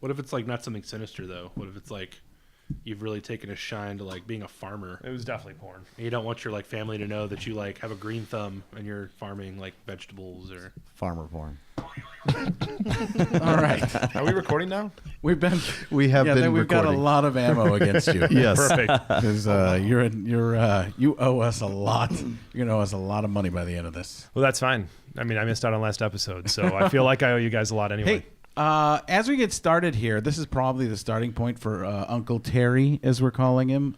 What if it's like not something sinister though? What if it's like you've really taken a shine to like being a farmer? It was definitely porn. And you don't want your like family to know that you like have a green thumb and you're farming like vegetables or Farmer porn. All right. Are we recording now? We have been We've recording. Got a lot of ammo against you. Yes. Perfect. Because you owe us a lot. You're going to owe us a lot of money by the end of this. Well, that's fine. I mean, I missed out on last episode, so I feel like I owe you guys a lot anyway. Hey, as we get started here, this is probably the starting point for Uncle Terry, as we're calling him,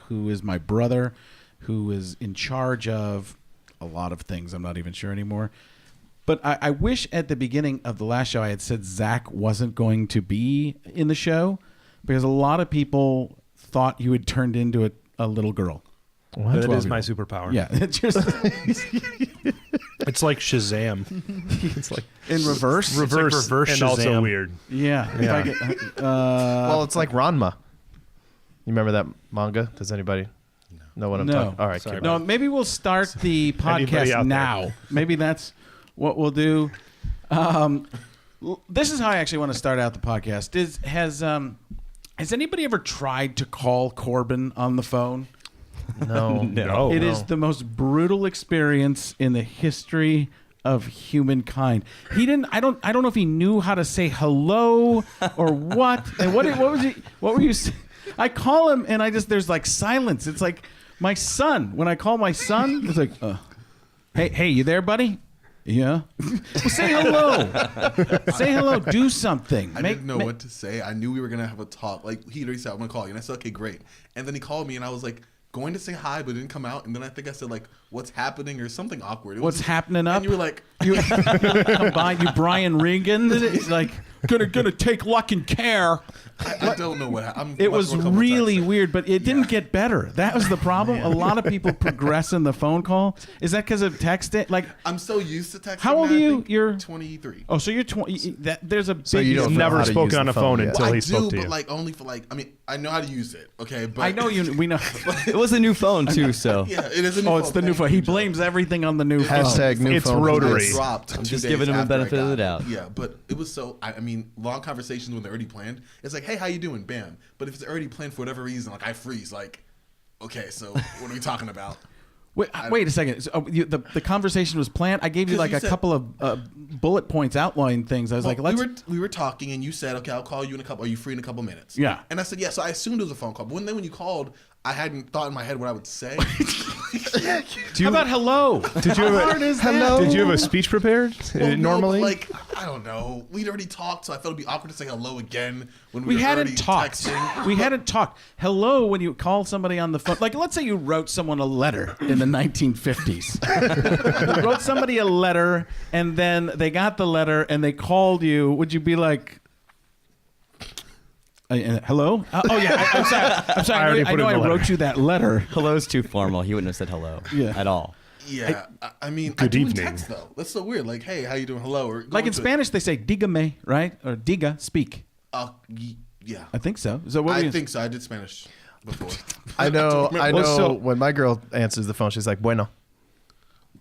who is my brother, who is in charge of a lot of things. I'm not even sure anymore. But I wish at the beginning of the last show I had said Zach wasn't going to be in the show, because a lot of people thought you had turned into a little girl. Well, that is my superpower. Yeah, it's just it's like Shazam. It's like in reverse. Reverse and Shazam. also weird. Yeah. If I get, Well, it's like Ranma. You remember that manga? Does anybody know what I'm talking? All right, Sorry. no. Maybe we'll start the Anybody podcast out now. there? Maybe that's what we'll do. This is how I actually want to start out the podcast. Has anybody ever tried to call Corbin on the phone? No. No. It is the most brutal experience in the history of humankind. He didn't. I don't know if he knew how to say hello or what. And what was he? What were you? I call him and there's like silence. It's like my son. When I call my son, it's like, hey, you there, buddy? Yeah. Well, say hello. Say hello. Do something. I didn't know what to say. I knew we were gonna have a talk. Like he already said, I'm gonna call you, and I said, okay, great. And then he called me, and I was like, going to say hi, but it didn't come out. And then I think I said like, "What's happening?" or something awkward. What's happening up? And you were like, you combine you Brian Regan. It's like gonna take luck and care. I don't know what happened. It was really weird, but it didn't get better. That was the problem. A lot of people progress in the phone call. Is that because of texting? Like, I'm so used to texting. How old now, are I you? think You're 23. Oh, so you're 20. There's a big. So you don't He's know never how to spoken use on the a phone yet. until I he do, spoke to but you. like only for like. I mean, I know how to use it. Okay, but I know you. We know. It was a new phone too, so Yeah, it is a new Oh, phone. it's the new Thank phone. you, He Joe. blames everything on the new phone. Hashtag new It's phone. rotary. It dropped. I'm 2 just days giving him a after I benefit of got the it. doubt. Yeah, but it was so. I mean, long conversations when they're already planned. It's like, hey, how you doing? Bam. But if it's already planned for whatever reason, like I freeze. Like, okay, so what are we talking about? Wait a second. So, the conversation was planned. I gave you 'Cause like you a said- couple of bullet points outlining things. I was like, let's. we were talking, and you said, okay, I'll call you in a couple. Are you free in a couple minutes? Yeah. And I said, yeah. So I assumed it was a phone call. But when you called, I hadn't thought in my head what I would say. How about hello? Did you How have hard is Hello? that? Did you have a speech prepared Well, no, normally? but, like, I don't know. We'd already talked, so I felt it'd be awkward to say hello again when We were hadn't already talked. texting. We hadn't talked. Hello, when you call somebody on the phone. Like, let's say you wrote someone a letter in the 1950s. You wrote somebody a letter, and then they got the letter, and they called you. Would you be like, hello? Oh, yeah. I'm sorry. I already I put know in I the letter. wrote you that letter. Hello's too formal. He wouldn't have said hello at all. Yeah, I mean, Good I do in evening. text though. That's so weird. Like, hey, how you doing? Hello, or Like in Spanish, they say dígame, right? Or diga, speak. Yeah, I think so. So what were I you- think so. I did Spanish before. I know. I know. Well, so- when my girl answers the phone, she's like, "Bueno."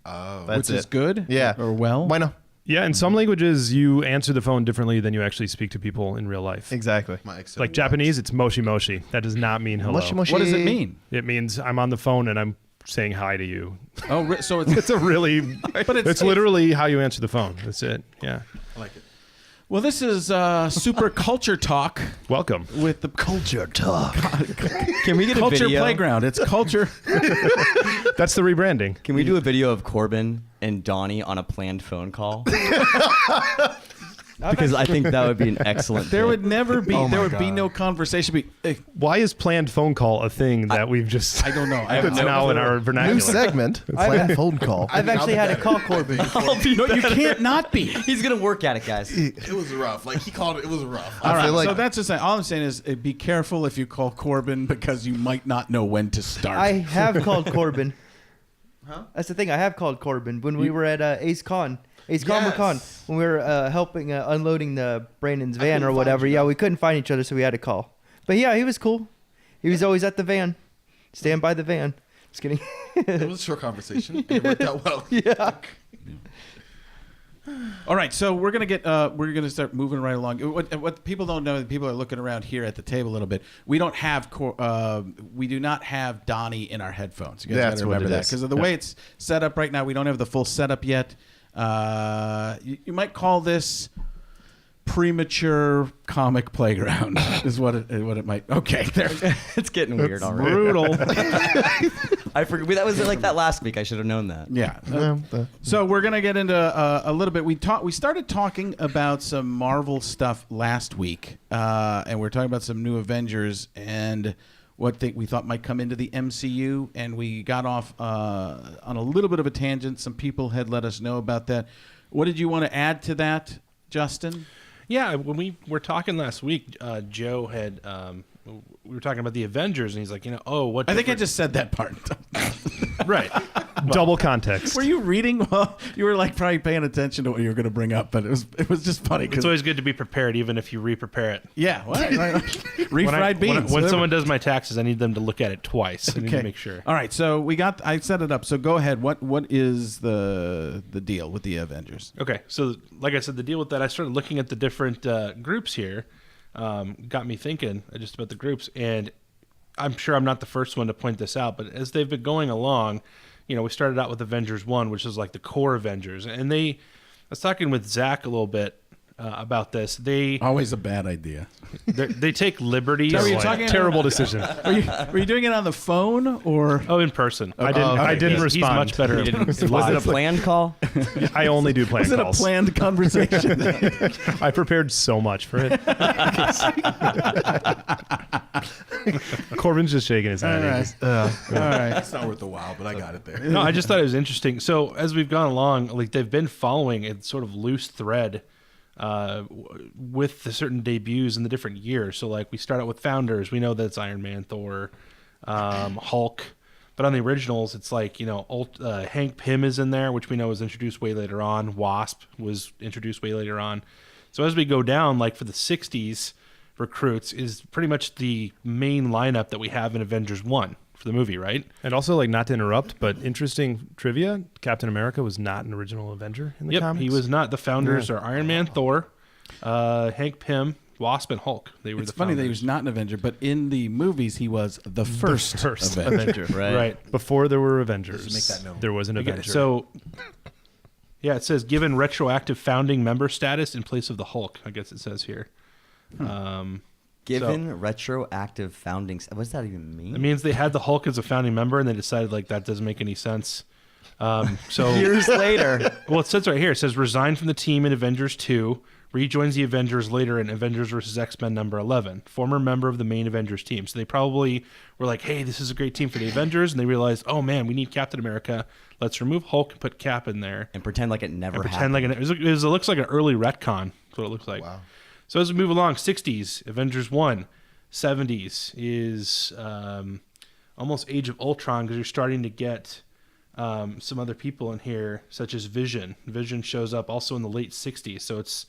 That's Which is it. good? Yeah. Or well? Bueno. Yeah, in some languages, you answer the phone differently than you actually speak to people in real life. Exactly. My ex said Like what? Japanese, it's moshi moshi. That does not mean hello. Moshi moshi. What does it mean? It means I'm on the phone and I'm saying hi to you. Oh, so it's It's a really, But it's literally how you answer the phone. That's it. Yeah. I like it. well. This is Super Culture Talk Welcome. with the Culture talk. Can we get a Culture video? Playground. It's culture. That's the rebranding. Can we do a video of Corbin and Donnie on a planned phone call? Because I think that would be an excellent. There bit. would never be. Oh there my would be God. no conversation. Why is planned phone call a thing that we've just? I don't know. I It's now in our New vernacular. segment. Planned phone call. I've actually had to call Corbin. no, you can't not be. He's gonna work at it, guys. It was rough. Like he called it. It was rough. All right. feel like- so that's just all I'm saying is be careful if you call Corbin because you might not know when to start. I have called Corbin. Huh? That's the thing. I have called Corbin when we were at Ace Con. Ace Comic Con, when we were helping unloading the Brandon's van or couldn't whatever. find you, Yeah, though. we couldn't find each other, so we had to call. But yeah, he was cool. He was always at the van. Stand by the van. Just kidding. It was a short conversation. It worked out well. Yeah. All right, so we're gonna start moving right along. What people don't know, people are looking around here at the table a little bit. We don't have we do not have Donnie in our headphones. You guys That's gotta what remember it that is. because of the way it's set up right now. We don't have the full setup yet. You might call this premature comic playground is what it might. Okay, there. It's getting weird already. Brutal. I forgot that was like that last week. I should have known that. Yeah. So we're gonna get into a little bit. We started talking about some Marvel stuff last week, and we're talking about some new Avengers and what we thought might come into the MCU, and we got off on a little bit of a tangent. Some people had let us know about that. What did you want to add to that, Justin? Yeah, when we were talking last week, Joe had we were talking about the Avengers, and he's like, what? I think I just said that part. right. Double context. Were you reading? Well, you were like probably paying attention to what you were going to bring up, but it was just funny. It's always good to be prepared, even if you re-prepare it. Yeah, what? Refried beans. When someone does my taxes, I need them to look at it twice. I need to make sure. All right, so I set it up. So go ahead. What is the deal with the Avengers? Okay, so like I said, the deal with that, I started looking at the different groups here. Got me thinking just about the groups, and I'm sure I'm not the first one to point this out, but as they've been going along, we started out with Avengers 1, which is like the core Avengers, and I was talking with Zach a little bit about this. They always a bad idea. They take liberties. Terrible decision. Were you doing it on the phone or? Oh, in person. I didn't respond. He's much better. Was it a planned call? I only do planned Was it calls. a planned conversation? I prepared so much for it. Corbin's just shaking his head. All right. It's not worth the while, but I got it there. No, I just thought it was interesting. So as we've gone along, like they've been following a sort of loose thread with the certain debuts in the different years. So like we start out with Founders. We know that it's Iron Man, Thor, Hulk. But on the originals, it's like, Hank Pym is in there, which we know was introduced way later on. Wasp was introduced way later on. So as we go down, like for the 60s recruits is pretty much the main lineup that we have in Avengers 1 for the movie, right? And also, like, not to interrupt, but interesting trivia, Captain America was not an original Avenger in the comics. He was not. The Founders are Iron Man, Thor, Hank Pym, Wasp, and Hulk. They were It's the funny Founders. that he was not an Avenger, but in the movies he was the first Avenger. Right. Before there were Avengers, Just make that known. there was an Okay, Avenger. so, yeah, it says given retroactive founding member status in place of the Hulk. I guess it says here. Given retroactive founding. What does that even mean? It means they had the Hulk as a founding member, and they decided like that doesn't make any sense. So years later. Well, it says right here. It says resigned from the team in Avengers 2, rejoins the Avengers later in Avengers vs. X-Men number 11. Former member of the main Avengers team. So they probably were like, hey, this is a great team for the Avengers. And they realized, oh, man, we need Captain America. Let's remove Hulk and put Cap in there. And pretend like it never Pretend happened. like it looks like an early retcon. That's what it looks like. Wow. So as we move along, 60s, Avengers 1. 70s is almost Age of Ultron because you're starting to get some other people in here, such as Vision. Vision shows up also in the late 60s. So it's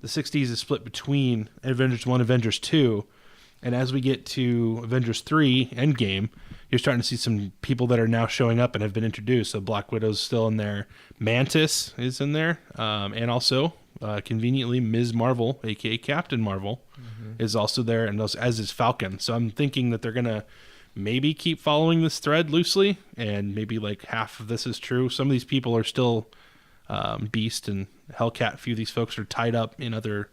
the 60s is split between Avengers 1, Avengers 2. And as we get to Avengers 3, Endgame, you're starting to see some people that are now showing up and have been introduced. So Black Widow's still in there. Mantis is in there. And also, conveniently, Ms. Marvel, a.k.a. Captain Marvel, is also there, and as is Falcon. So I'm thinking that they're going to maybe keep following this thread loosely, and maybe like half of this is true. Some of these people are still Beast and Hellcat. A few of these folks are tied up in other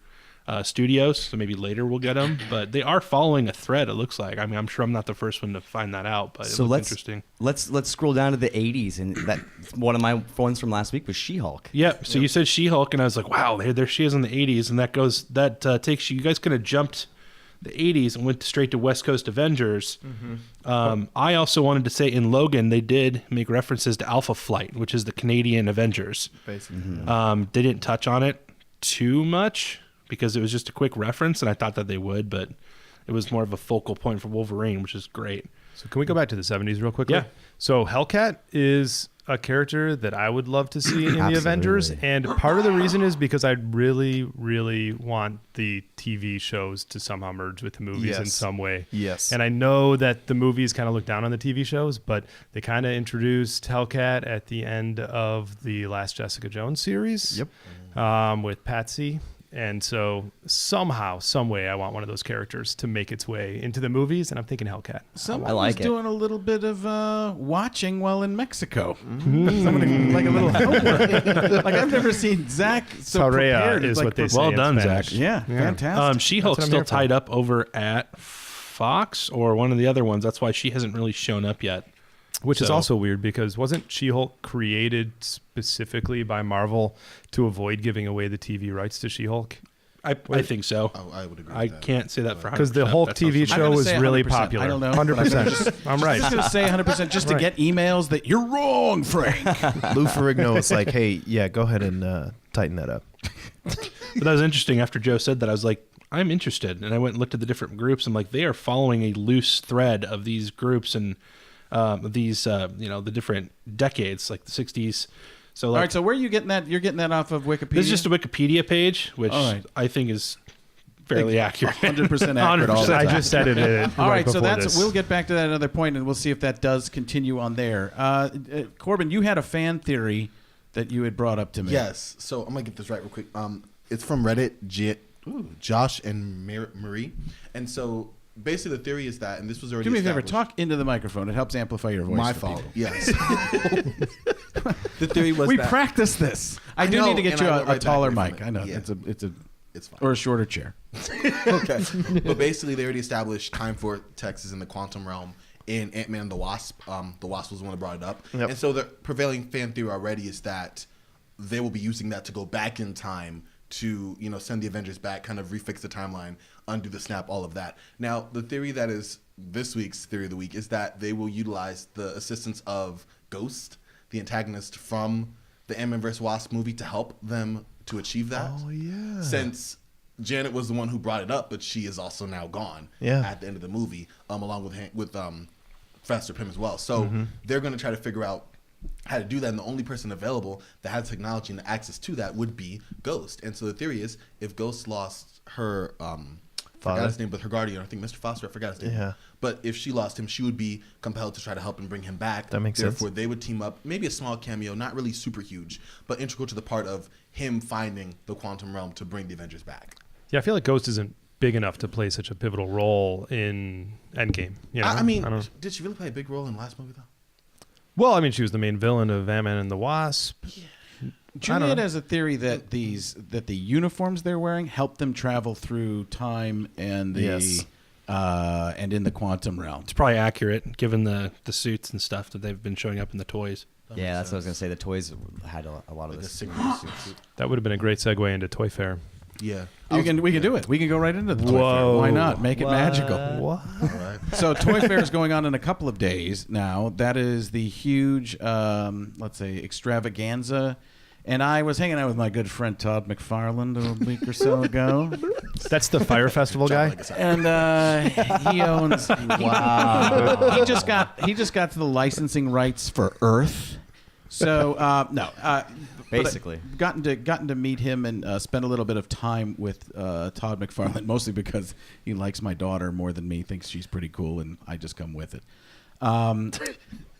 studios, so maybe later we'll get them. But they are following a thread, it looks like. I mean, I'm sure I'm not the first one to find that out, but So it looks let's interesting. let's scroll down to the 80s, and that one of my ones from last week was She-Hulk. Yep. So you said She-Hulk, and I was like, wow, there she is in the 80s, and that takes you guys kind of jumped the 80s and went straight to West Coast Avengers. I also wanted to say in Logan, they did make references to Alpha Flight, which is the Canadian Avengers. Basically. They didn't touch on it too much because it was just a quick reference, and I thought that they would, but it was more of a focal point for Wolverine, which is great. So can we go back to the 70s real quickly? Yeah. So Hellcat is a character that I would love to see in the Avengers. And part of the reason is because I really, really want the TV shows to somehow merge with the movies in some way. Yes. And I know that the movies kind of look down on the TV shows, but they kind of introduced Hellcat at the end of the last Jessica Jones series. Yep. With Patsy. And so somehow, some way, I want one of those characters to make its way into the movies, and I'm thinking Hellcat. Someone like was it. doing a little bit of watching while in Mexico. Somebody like a little homework. Like I've never seen Zach so Tarea prepared. is like, what they say. Well in done, Spanish. Zach. Yeah, fantastic. She-Hulk's That's what I'm still here for. tied up over at Fox or one of the other ones. That's why she hasn't really shown up yet. Which is So- also weird because wasn't She-Hulk created specifically by Marvel to avoid giving away the TV rights to She-Hulk? I think so. I would agree. I with that. can't say that for 100%. Because the Hulk That sounds TV familiar. I'm show gonna was say really 100%. popular. I don't know. 100%. I'm I'm right. just going to say 100% just to get emails that you're wrong, Frank. Lou Ferrigno was like, hey, yeah, go ahead and tighten that up. But that was interesting. After Joe said that, I was like, I'm interested. And I went and looked at the different groups. I'm like, they are following a loose thread of these groups and these, the different decades, like the 60s. So, All like, right, so where are you getting that? You're getting that off of Wikipedia? this is just a Wikipedia page, which All right. I think is fairly accurate. 100% accurate all the I time. just said it. All right, so before that's this. we'll get back to that another point, and we'll see if that does continue on there. Corbin, you had a fan theory that you had brought up to me. Yes. So I'm gonna get this right real quick. It's from Reddit, Josh and Marie, and so basically the theory is that, and this was already Do me a favor, established- talk into the microphone. It helps amplify your voice. My for fault. people. Yes. The theory was We that practiced this. I do know, need to get and you I a went right taller back away mic. from I it. know Yeah. it's a it's fine. or a shorter chair. Okay. But basically, they already established time vortexes in the quantum realm in Ant-Man the Wasp. The Wasp was the one that brought it up. Yep. And so the prevailing fan theory already is that they will be using that to go back in time to, send the Avengers back, kind of refix the timeline, undo the snap, all of that. Now, the theory that is this week's theory of the week is that they will utilize the assistance of Ghost, the antagonist from the Ant-Man vs. Wasp movie, to help them to achieve that. Oh, yeah. Since Janet was the one who brought it up, but she is also now gone at the end of the movie, along with Professor Pym as well. So they're going to try to figure out how to do that, and the only person available that had technology and access to that would be Ghost. And so the theory is, if Ghost lost her forgot his name, but her guardian, I think Mr. Foster, I forgot his name. Yeah. But if she lost him, she would be compelled to try to help and bring him back. That makes sense. Therefore, they would team up, maybe a small cameo, not really super huge, but integral to the part of him finding the quantum realm to bring the Avengers back. Yeah, I feel like Ghost isn't big enough to play such a pivotal role in Endgame. I mean, don't- did she really play a big role in the last movie, though? well, I mean, she was the main villain of Ant-Man and the Wasp. Juliet has a theory that the uniforms they're wearing help them travel through time and and in the quantum realm. It's probably accurate, given the suits and stuff that they've been showing up in the toys. Yeah, that's what I was gonna say. The toys had a lot of Like a this. signature suit. That would have been a great segue into Toy Fair. Yeah. We can do it. We can go right into the Toy Fair. Whoa. Why not? Make it magical. What? All right. So Toy Fair is going on in a couple of days now. That is the huge, let's say, extravaganza. And I was hanging out with my good friend Todd McFarlane a week or so ago. That's the Fire Festival guy? And he owns. Wow. He just got to the licensing rights for Earth. So Basically. gotten to meet him and spend a little bit of time with Todd McFarlane, mostly because he likes my daughter more than me, thinks she's pretty cool, and I just come with it.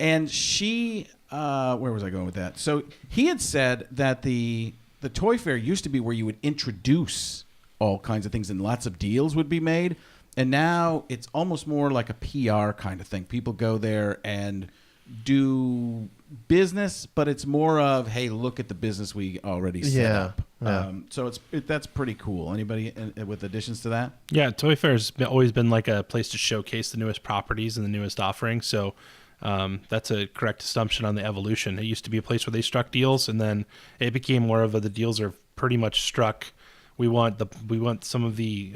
And she, where was I going with that? So he had said that the Toy Fair used to be where you would introduce all kinds of things and lots of deals would be made. And now it's almost more like a PR kind of thing. People go there and do business, but it's more of, hey, look at the business we already set up. Yeah. So that's pretty cool. Anybody with additions to that? Yeah, Toy Fair's always been like a place to showcase the newest properties and the newest offerings. So that's a correct assumption on the evolution. It used to be a place where they struck deals, and then it became more of the deals are pretty much struck. We want some of the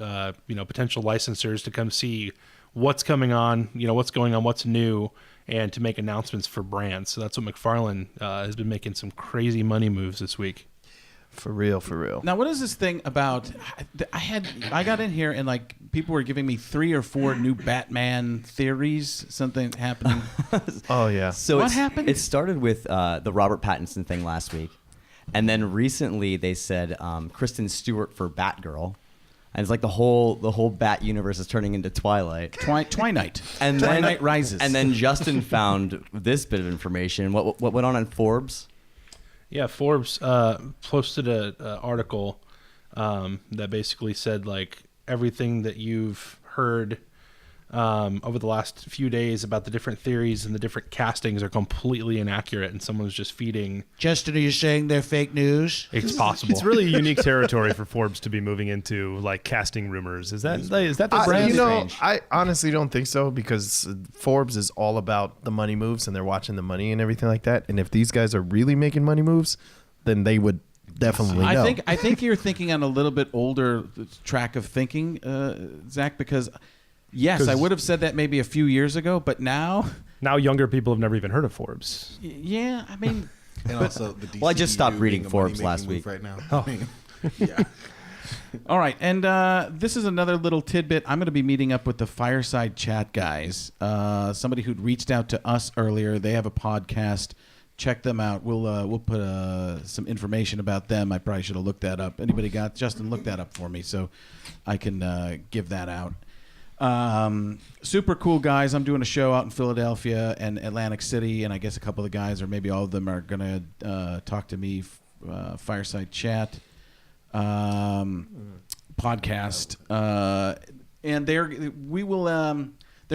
potential licensors to come see what's coming on, what's going on, what's new, and to make announcements for brands. So that's what McFarlane has been making some crazy money moves this week. For real, for real. Now, what is this thing about? I got in here and like people were giving me 3 or 4 new Batman theories. Something happening. Oh yeah. So What happened? It started with the Robert Pattinson thing last week, and then recently they said Kristen Stewart for Batgirl, and it's like the whole Bat universe is turning into Twilight. Twilight. And Twilight Rises. And then Justin found this bit of information. What went on in Forbes? Yeah, Forbes posted an article that basically said like everything that you've heard over the last few days about the different theories and the different castings are completely inaccurate, and someone's just feeding. Justin, are you saying they're fake news? It's possible. It's really unique territory for Forbes to be moving into, like casting rumors. Is that the brand? Strange. I honestly don't think so, because Forbes is all about the money moves, and they're watching the money and everything like that. And if these guys are really making money moves, then they would definitely know. I think you're thinking on a little bit older track of thinking, Zach, because yes, I would have said that maybe a few years ago, but now younger people have never even heard of Forbes. yeah, I mean, And also the DCEU Well, I just stopped reading being a Forbes money-making last move week. right now. I mean, yeah. all right, and this is another little tidbit. I'm going to be meeting up with the Fireside Chat guys. Somebody who'd reached out to us earlier. They have a podcast. Check them out. We'll put some information about them. I probably should have looked that up. Anybody got Justin? Look that up for me so I can give that out. Super cool guys. I'm doing a show out in Philadelphia and Atlantic City, and I guess a couple of the guys, or maybe all of them, are gonna talk to me. Fireside Chat podcast, and they're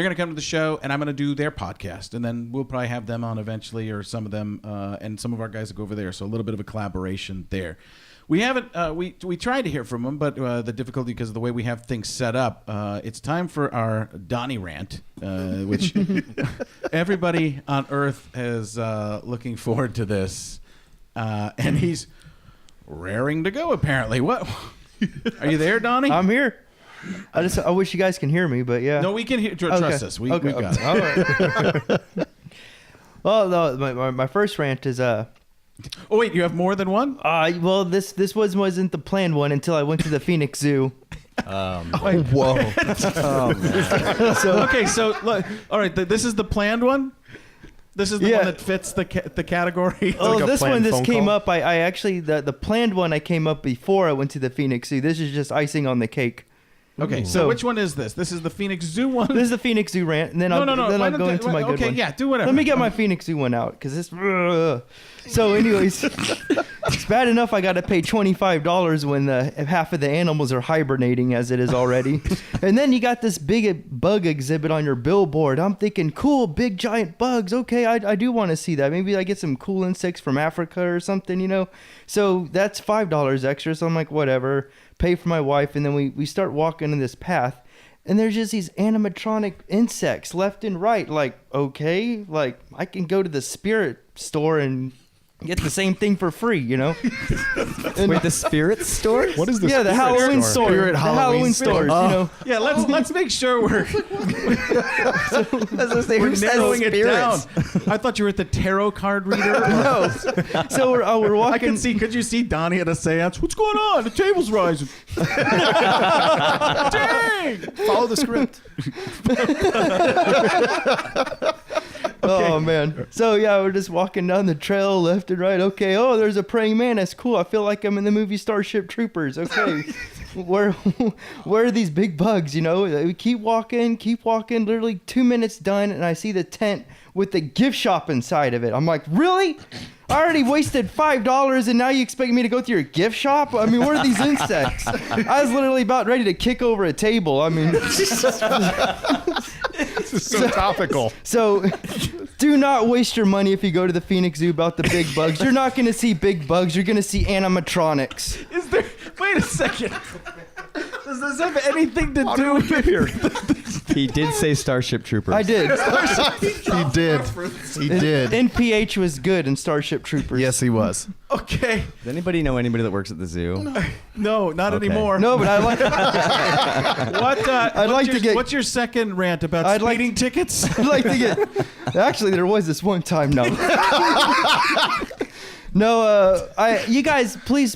gonna come to the show, and I'm gonna do their podcast, and then we'll probably have them on eventually, or some of them, and some of our guys will go over there. So a little bit of a collaboration there. We haven't. We tried to hear from them, but the difficulty because of the way we have things set up. It's time for our Donnie rant, which everybody on Earth is looking forward to this, and he's raring to go. Apparently, what? Are you there, Donnie? I'm here. I wish you guys can hear me, but yeah. No, we can hear. Trust us. We got it. All right. Well, no, my first rant is Oh wait, you have more than one? well, this wasn't the planned one until I went to the Phoenix Zoo. Whoa. So look, all right, this is the planned one. This is the one that fits the category. Oh, like a this planned one, this phone came call? up. I actually the planned one I came up before I went to the Phoenix Zoo. This is just icing on the cake. Okay, so which one is this? This is the Phoenix Zoo one. This is the Phoenix Zoo rant, and then I'll go into my good one. Okay, yeah, do whatever. Let me get my Phoenix Zoo one out, because this. So, anyways, it's bad enough I got to pay $25 when half of the animals are hibernating, as it is already, and then you got this big bug exhibit on your billboard. I'm thinking, cool, big giant bugs. Okay, I do want to see that. Maybe I get some cool insects from Africa or something, you know. So that's $5 extra. So I'm like, whatever. Pay for my wife, and then we start walking in this path, and there's just these animatronic insects left and right. Like, okay, like I can go to the spirit store and get the same thing for free, you know. Wait, the spirit store? What is this? Yeah, the Halloween store. Spirit The Halloween Halloween store. stores, you know. Yeah, let's make sure we're narrowing it down. I thought you were at the tarot card reader. No. So we're walking. I can see. Could you see Donnie at a seance? What's going on? The table's rising. Dang! Follow the script. Oh man. So yeah, we're just walking down the trail left and right. Okay. Oh, there's a praying mantis. Cool. I feel like I'm in the movie Starship Troopers. Okay. where are these big bugs? You know, we keep walking. Literally 2 minutes done, and I see the tent with the gift shop inside of it. I'm like, really? I already wasted $5, and now you expect me to go through your gift shop? I mean, what are these insects? I was literally about ready to kick over a table. I mean, This is so topical. so do not waste your money if you go to the Phoenix Zoo about the big bugs. You're not going to see big bugs. You're going to see animatronics. Is there? Wait a second. Does this have anything to do with Here. He did say Starship Troopers. I did. He did. He did. NPH was good in Starship Troopers. Yes, he was. Okay. Does anybody know anybody that works at the zoo? No, not Okay. anymore. No, but I like. What? I'd like to get. What's your second rant about I'd like speeding tickets? I'd like to get. Actually, there was this one time. No. No, you guys, please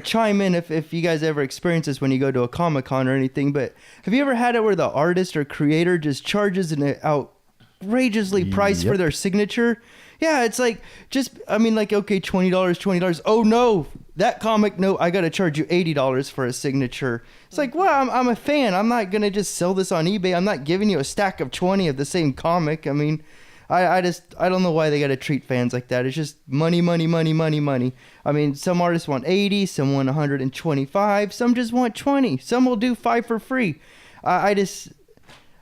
chime in if you guys ever experience this when you go to a Comic-Con or anything. But have you ever had it where the artist or creator just charges an outrageously price for their signature? Yeah, it's like okay, $20. Oh no, that comic, no, I got to charge you $80 for a signature. It's like, well, I'm a fan. I'm not gonna just sell this on eBay. I'm not giving you a stack of 20 of the same comic. I mean, I don't know why they got to treat fans like that. It's just money. I mean, some artists want 80, some want 125, some just want 20. Some will do 5 for free.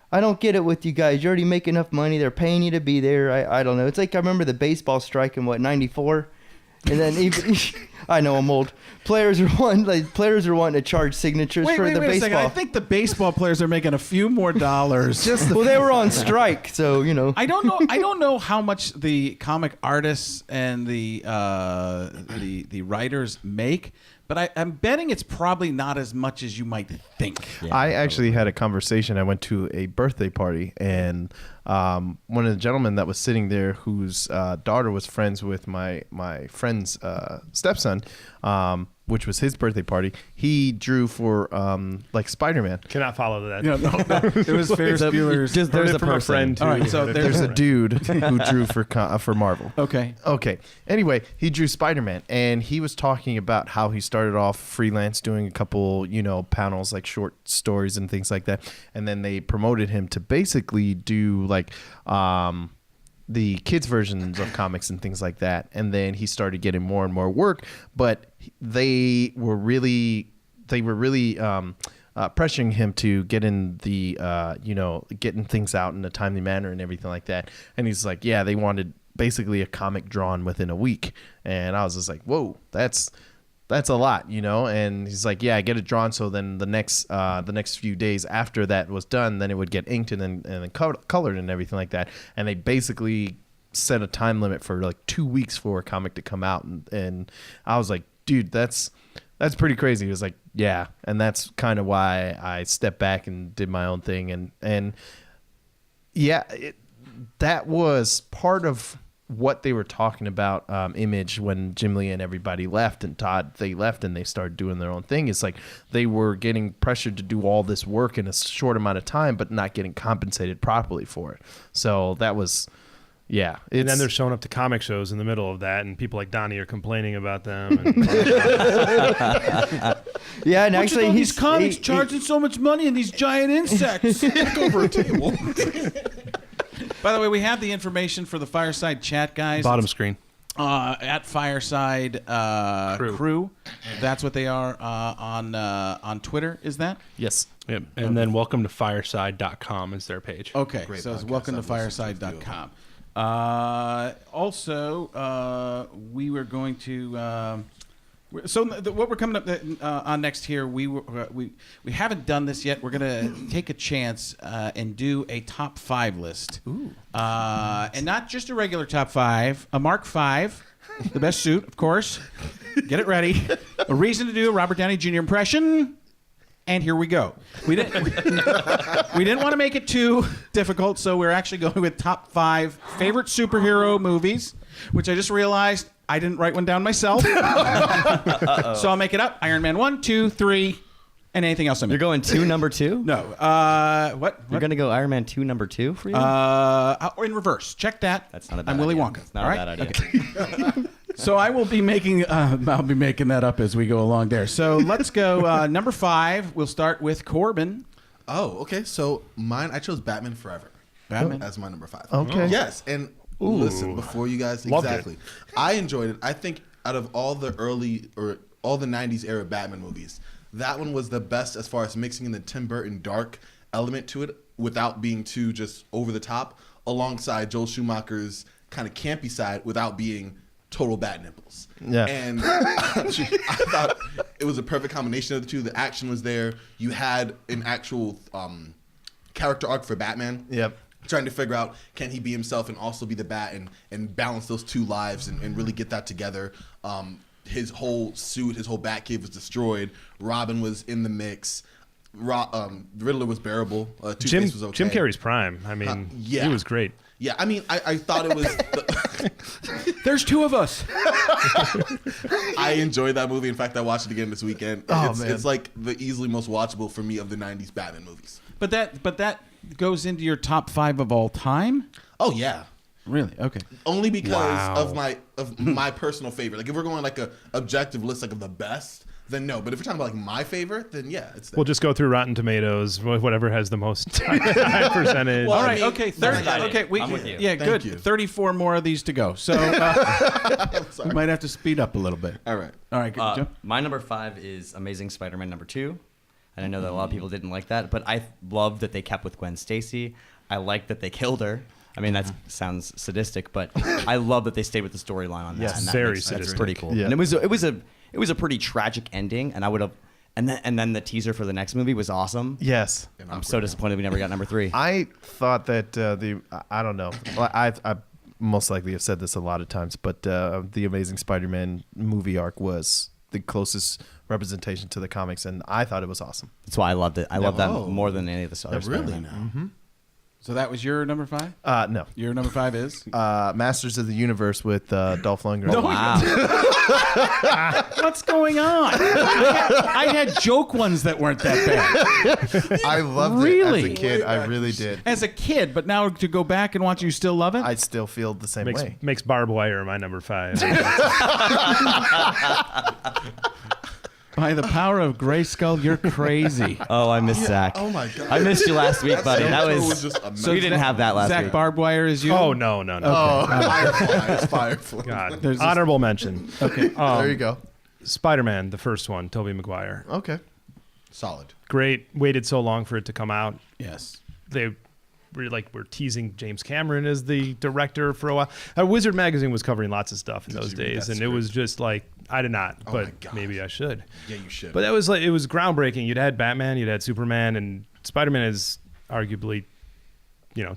I don't get it with you guys. You already make enough money. They're paying you to be there. I don't know. It's like I remember the baseball strike in 94, and then even I know I'm old. Players are wanting to charge signatures for the wait baseball. a second. I think the baseball players are making a few more dollars. Well, they were on strike, so you know. I don't know how much the comic artists and the writers make, but I'm betting it's probably not as much as you might think. Yeah, I actually had a conversation. I went to a birthday party, and one of the gentlemen that was sitting there, whose daughter was friends with my friend's stepson, which was his birthday party, he drew for like SpiderMan. Cannot follow that. No. It was Ferris Bueller's. There's a from a person. friend. All right, so There's a dude who drew for Marvel. Okay. Anyway, he drew Spider-Man, and he was talking about how he started off freelance doing a couple, panels, like short stories and things like that. And then they promoted him to basically do like the kids versions of comics and things like that. And then he started getting more and more work, but they were really pressuring him to get in the getting things out in a timely manner and everything like that. And he's like, yeah, they wanted basically a comic drawn within a week. And I was just like, whoa, that's a lot, and he's like, yeah, I get it drawn. So then the next few days after that was done, then it would get inked and then colored and everything like that. And they basically set a time limit for like 2 weeks for a comic to come out. And I was like, dude, that's pretty crazy. He was like, yeah. And that's kind of why I stepped back and did my own thing. And yeah, that was part of what they were talking about, Image, when Jim Lee and everybody left and Todd, they left and they started doing their own thing. It's like they were getting pressured to do all this work in a short amount of time, but not getting compensated properly for it. So that was, yeah. And then they're showing up to comic shows in the middle of that, and people like Donnie are complaining about them. And yeah, and actually, these comics charging so much money and these giant insects over a table. By the way, we have the information for the Fireside Chat, guys. Bottom screen. At Fireside Crew. That's what they are on Twitter, is that? Yes. Yep. And then welcome to fireside.com is their page. Okay, Great so it's podcast. welcome to I've listened to a few of fireside.com. Also, we were going to... what we're coming up on next here, we haven't done this yet. We're gonna take a chance and do a top 5 list. Ooh. And not just a regular top 5, a Mark 5, the best suit, of course. Get it ready. A reason to do a Robert Downey Jr. impression. And here we go. We didn't want to make it too difficult, so we're actually going with top 5 favorite superhero movies, which I just realized I didn't write one down myself. So I'll make it up. Iron Man 1, 2, 3, and anything else I make. You're going 2, number 2? No. What? You're going to go Iron Man 2, number 2 for you? Or in reverse. Check that. That's not a bad I'm Willy idea. Wonka. That's not All a right? bad idea. Okay. So I will be making that up as we go along there. So let's go number 5. We'll start with Corbin. Oh, okay. So mine, I chose Batman Forever. Batman? As my number 5. Okay. Yes, and listen, before you guys, Loved exactly. I enjoyed it. I think out of all the early or all the 90s era Batman movies, that one was the best as far as mixing in the Tim Burton dark element to it without being too just over the top, alongside Joel Schumacher's kind of campy side without being total bat nipples. Yeah. And I thought it was a perfect combination of the two. The action was there. You had an actual character arc for Batman. Yep. Trying to figure out, can he be himself and also be the bat and balance those two lives and really get that together. His whole suit, his whole Batcave was destroyed. Robin was in the mix. Riddler was bearable. Two-Face was okay. Jim Carrey's prime. I mean, yeah. he was great. Yeah, I mean, I thought it was. There's two of us. I enjoyed that movie. In fact, I watched it again this weekend. It's like the easily most watchable for me of the '90s Batman movies. But that goes into your top 5 of all time. Oh yeah, really? Okay. only because of my personal favorite. Like if we're going like a objective list like of the best, then no. But if we're talking about like my favorite, then yeah, it's there. We'll just go through Rotten Tomatoes, whatever has the most high percentage. Well, All I right. mean, Okay. I'm with you. Yeah. Thank Good. you. 34 more of these to go. So we might have to speed up a little bit. All right. All right. Good. Joe? My number 5 is Amazing Spider-Man number 2. And I know that a lot of people didn't like that, but I love that they kept with Gwen Stacy. I like that they killed her. I mean, that sounds sadistic, but I love that they stayed with the storyline on that. Yes, and that very that's sadistic. pretty cool. Yeah. And it was a pretty tragic ending, and I would have. And then the teaser for the next movie was awesome. Yes. I'm so disappointed we never got number 3. I thought that I don't know. I most likely have said this a lot of times, but the Amazing Spider-Man movie arc was the closest representation to the comics, and I thought it was awesome. That's why I loved it. I love that Whoa. more than any of the other Really Spider-Man. now? So that was your number 5. No. Your number 5 is. Masters of the Universe with Dolph Lundgren. Oh, wow. What's going on? I had joke ones that weren't that bad I loved Really? it as a kid. I really did. as a kid, but now to go back and watch, you still love it. I still feel the same way. Makes Barbed Wire my number 5. By the power of Grayskull, you're crazy. Oh, I miss Zach. Oh my god. I missed you last week, buddy. That intro was just so you didn't have that last Zach week. Barbed Wire is you. Oh no. Firefly. God. There's this- Honorable mention. Okay. There you go. Spider-Man, the first one, Tobey Maguire. Okay. Solid. Great. Waited so long for it to come out. Yes. They were teasing James Cameron as the director for a while. Wizard Magazine was covering lots of stuff in those you read days, that and it was just like, I did not, Oh my but gosh. maybe I should. Yeah, you should. But that was it was groundbreaking. You'd had Batman, you'd had Superman, and Spider-Man is arguably,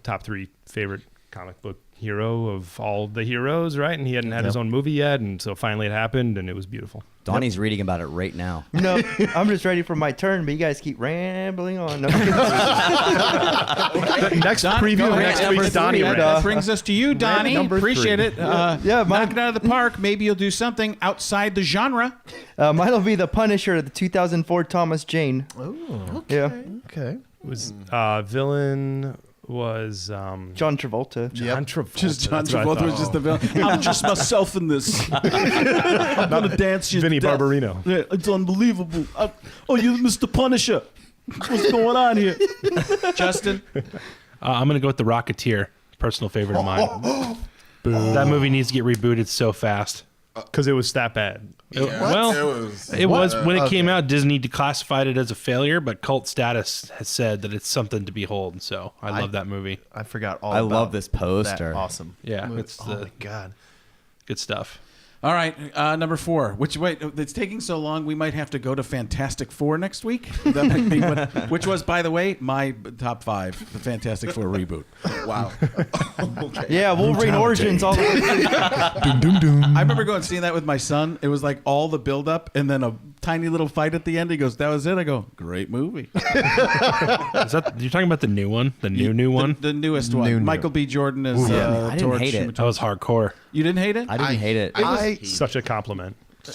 top 3 favorite comic book hero of all the heroes, right? And he hadn't had his own movie yet, and so finally it happened, and it was beautiful. Donnie's reading about it right now. No, I'm just ready for my turn, but you guys keep rambling on. No. Next preview next number week's Donnie three, rant. That brings us to you, Donnie. number Appreciate 3. it. Yeah, mine- knock it out of the park. Maybe you'll do something outside the genre. Mine will be the Punisher, the 2004 Thomas Jane. Oh. Yeah, Okay. Was villain was John Travolta. John Travolta. Just John That's what I Travolta was thought. just the villain. I'm just myself in this. I'm gonna dance you. Vinny to death. Barbarino. Yeah, it's unbelievable. Oh, you're Mr. Punisher. What's going on here, Justin? I'm gonna go with The Rocketeer, personal favorite of mine. That movie needs to get rebooted so fast. Because it was that bad. It was when it came out. Disney declassified it as a failure, but Cult Status has said that it's something to behold. So I love that movie. I forgot all I about love this poster. that awesome. Yeah, movie. it's Oh my god. good stuff. All right, number 4. It's taking so long, we might have to go to Fantastic Four next week. That might be which was, by the way, my top 5, the Fantastic Four reboot. Wow. Okay. Yeah, Wolverine Origins all the way. I remember going and seeing that with my son. It was like all the build-up and then a tiny little fight at the end. He goes, "That was it." I go, "Great movie." Is that you're talking about the new one, the new one? The newest one. New. Michael B. Jordan is I didn't Torch. hate it. That was hardcore. You didn't hate it? I didn't hate it. Such a compliment. I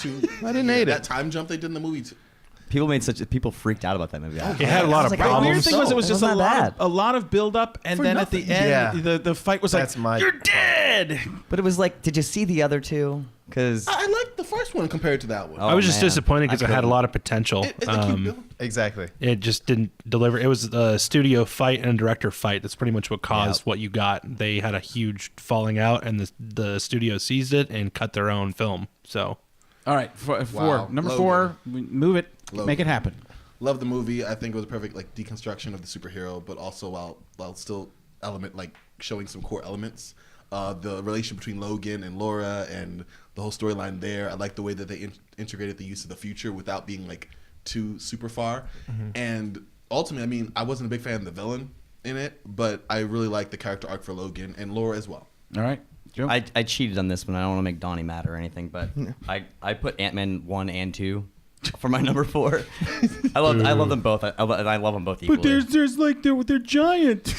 didn't hate That it. time jump they did in the movie. People freaked out about that movie. It had a lot of The weird problems. thing was it was just Wasn't that a lot of build-up, and then at the end, Yeah. the fight was That's like, my. "You're dead." But it was like, did you see the other two? Because I liked the first one compared to that one. Oh, I was just man. disappointed because I it had a couldn't. lot of potential. It's a cute build. Exactly. It just didn't deliver. It was a studio fight and a director fight. That's pretty much what caused what you got. They had a huge falling out, and the studio seized it and cut their own film. So All right, 4. Wow. Number Logan. 4, move it, Logan. make it happen. Love the movie. I think it was a perfect like deconstruction of the superhero, but also while still showing some core elements. The relation between Logan and Laura and the whole storyline there. I like the way that they integrated the use of the future without being like too super far. And ultimately, I mean, I wasn't a big fan of the villain in it, but I really like the character arc for Logan and Laura as well. All right, Joe. I cheated on this one. I don't want to make Donnie mad or anything, but I put Ant-Man 1 and 2. for my number 4. I love them both. I love them both equally. But there's like they're giant.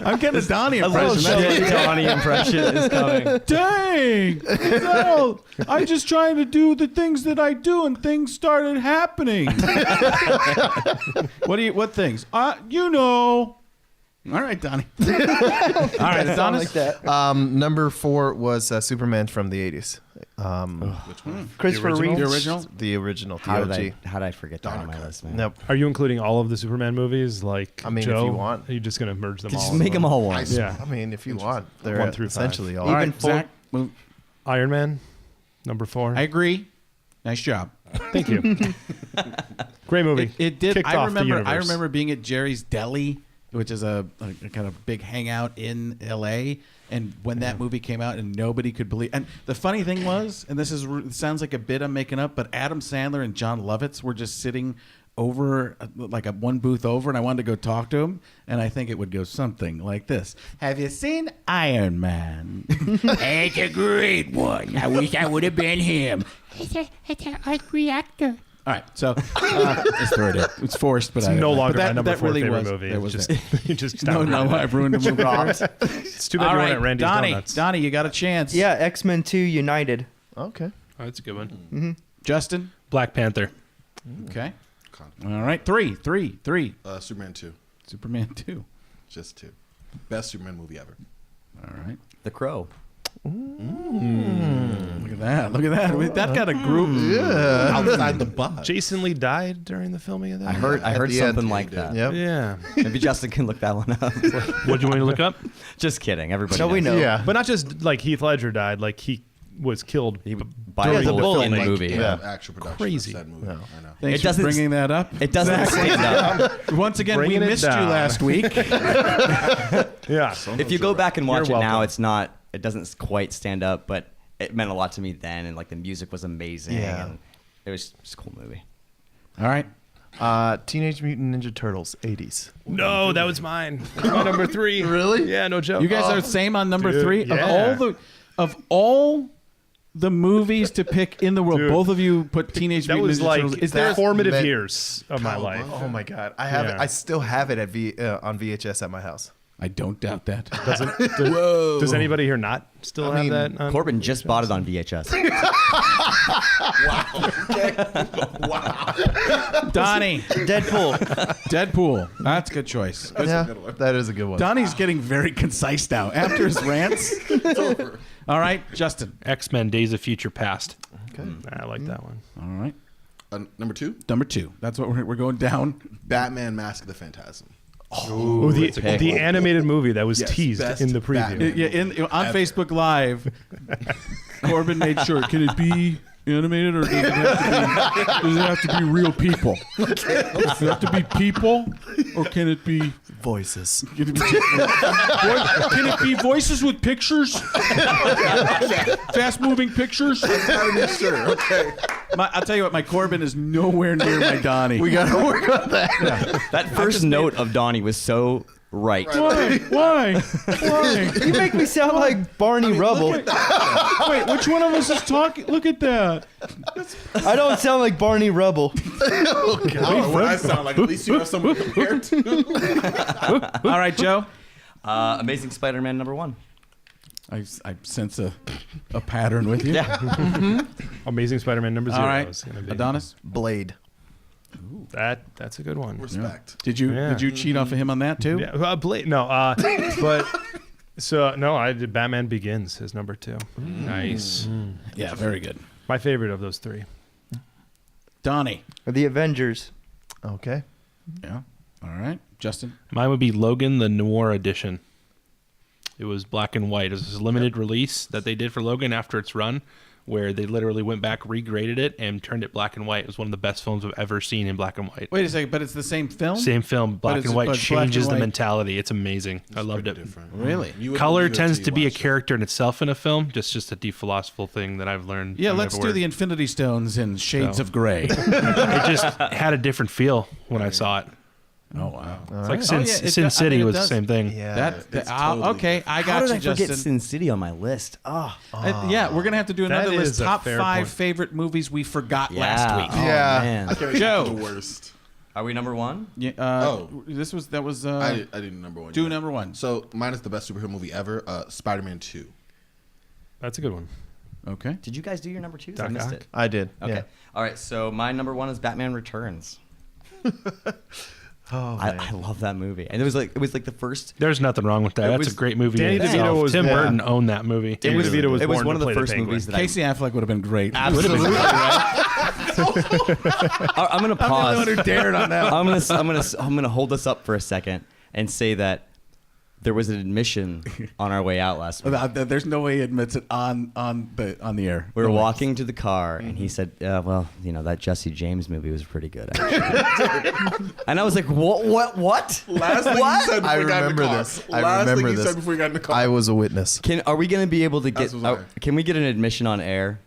I'm getting a Donnie impression. Donnie impression is coming. Dang! No, I'm just trying to do the things that I do, and things started happening. What things? You know. All right, Donnie. All right, Adonnis. Like that. Number 4 was Superman from the 80s. Which one? Christopher Reeve. The original? The original, How TLG. did I forget that on my list, man? Nope. Are you including all of the Superman movies? Like, I mean, Joe? if you want. Are you just gonna merge them Just all? make them all one. Yeah. I mean, if you want. They're 1 through 5. essentially all. All Even right, Zach. Move. Iron Man, number 4. I agree. Nice job. Thank you. Great movie. It did. Kicked off the I universe. remember being at Jerry's Deli, which is a kind of big hangout in L.A. And when that movie came out, and nobody could believe. And the funny thing was, and it sounds like a bit I'm making up, but Adam Sandler and John Lovitz were just sitting over, like a one booth over, and I wanted to go talk to him, and I think it would go something like this: Have you seen Iron Man? It's a great one. I wish I would have been him. It's an ugly actor. All right, so let's throw it in. It's forced, but It's no longer my but number 4 really favorite was, movie. It was just, there. you just No, I've ruined the movie. It's too bad All you right, weren't at Randy's Donnie, Donuts. Donnie, you got a chance. Yeah, X-Men 2 United. Okay. Oh, that's a good one. Justin. Black Panther. Okay. All right, three. Superman 2. Superman 2. Just 2. Best Superman movie ever. All right. The Crow. Look at that. That got a group. Outside the box. Jason Lee died during the filming of that. I heard the something end. like that. Yep. Yeah. Maybe Justin can look that one up. What do you want me to look up? Just kidding. Everybody No, we knows. know. Yeah. But not just like Heath Ledger died, like he was killed. By a the bullet bullet, in the like, movie. yeah. Actual production Crazy. of said movie. No. I know. Thanks It for doesn't- bringing that up. It doesn't stand up. Once again, Bringing we it missed you down. last week. Yeah. If you go back and watch You're it now, welcome. it's not. It doesn't quite stand up, but it meant a lot to me then, and like the music was amazing. Yeah. And it was just a cool movie. All right. Teenage Mutant Ninja Turtles, 80s. No, that was mine. My number 3. Really? Yeah, no joke. You guys are the same on number Dude, 3 yeah. of all the movies to pick in the world. Dude. Both of you put Teenage That Mutant was Ninja like Turtles. Is the there formative meant- years of my life. Oh my god, I have it. Yeah. I still have it on VHS at my house. I don't doubt that. Does anybody here not still have that? On Corbin just bought it on VHS. Donnie, Deadpool. That's a good choice. Yeah, that is a good one. Donnie's getting very concise now after his rants. All right, Justin. X-Men: Days of Future Past. Okay. I like that one. All right, Number 2, number 2. That's what we're going down. Batman: Mask of the Phantasm. Oh, the animated movie that was Yes, teased best on Batman. On Facebook Live, Corbin made sure. Can it be animated or does it have to be real people? Does it have to be people or can it be Voices. Can it be voices with pictures? Fast moving pictures? Sure. Okay. I'll tell you what, my Corbin is nowhere near my Donnie. We got to work on that. That first note of Donnie was so right. Why? You make me sound like Barney Rubble. Wait, which one of us is talking? Look at that. I don't sound like Barney Rubble. Oh, what I sound like. At least you have someone to compare to. All right, Joe. Amazing Spider-Man number 1. I sense a pattern with you. Yeah. Amazing Spider-Man number 0. All right, is gonna be- Adonis. Blade. That's a good one. Respect. Did you cheat off of him on that too? Yeah, Blade. No, but so no, I did. Batman Begins is number 2. Nice. Yeah, very good. My favorite of those 3. Donnie. The Avengers. Okay. Yeah. All right, Justin. Mine would be Logan, the Noir edition. It was black and white. It was a limited release that they did for Logan after its run, where they literally went back, regraded it, and turned it black and white. It was one of the best films I've ever seen in black and white. Wait a second, but it's the same film? Same film, black it's- and white but black and changes the white- mentality. It's amazing. I loved it. Different. Really? You wouldn't Color believe it tends till to you be a watch it. character in itself in a film. Just a deep philosophical thing that I've learned. Yeah, from let's everywhere. do the Infinity Stones in shades So. of gray. It just had a different feel when I saw it. Oh wow. It's like All Sin City was the same thing. Yeah. Okay, I How got did you, I forget Justin. Sin City on my list? Oh, Yeah, we're gonna have to do another That list. is a Top fair 5 point. favorite movies we forgot yeah. last week. Oh, Yeah. man. I can't wait Joe. to the worst. Are we number one? Yeah, that was. I didn't number one. do yet. number one. So mine is the best superhero movie ever. Spider-Man 2. That's a good one. Okay. Did you guys do your number twos? I Doc missed Ock? it. I did. Okay. Yeah. All right. So my number one is Batman Returns. Oh, I love that movie, and it was like the first. There's nothing wrong with that. It That's was- a great movie. Danny in itself. DeVito was- Tim yeah. Burton owned that movie. Danny DeVito was it was born one to of the play the first Penguin. movies that Casey Affleck would have been great. Absolutely. I'm gonna pause. who dared on that. I'm gonna hold us up for a second and say that there was an admission on our way out last week. There's no way he admits it on the air. We were walking to the car, and he said, "Well, that Jesse James movie was pretty good." Actually. And I was like, "What? Last thing you said before I we got in remember the car. this. I Last remember thing you this. said before we got in the car. I was a witness. Are we gonna be able to get? That's what I- Can we get an admission on air?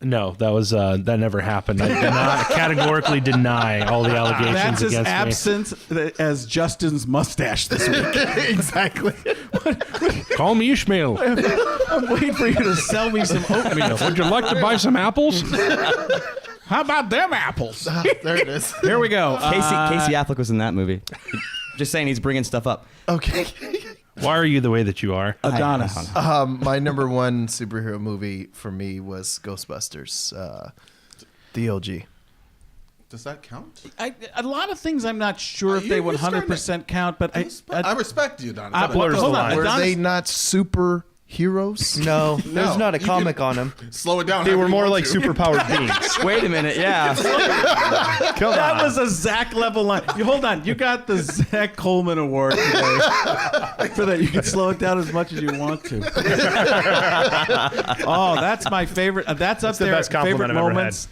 No, that was that never happened. I categorically deny all the allegations That's as against me. absent as Justin's mustache this week. Exactly. Call me Ishmael. I'm waiting for you to sell me some oatmeal. Would you like to buy some apples? How about them apples? There it is. Here we go. Casey Affleck was in that movie. Just saying, he's bringing stuff up. Okay. Why are you the way that you are? Adonnis. My number one superhero movie for me was Ghostbusters, the OG. Does that count? A lot of things I'm not sure if they You're 100% count, but I respect you, Donnie. Blurs hold the on, line. Were Adonis- they not superheroes? No, there's not a you comic can- on him. Slow it down. They however were you more want like to. superpowered beings. Wait a minute, yeah. That was a Zach level line. Hold on. You got the Zach Coleman Award today for that. You can slow it down as much as you want to. Oh, that's my favorite. That's up the there. best compliment favorite I've ever moments.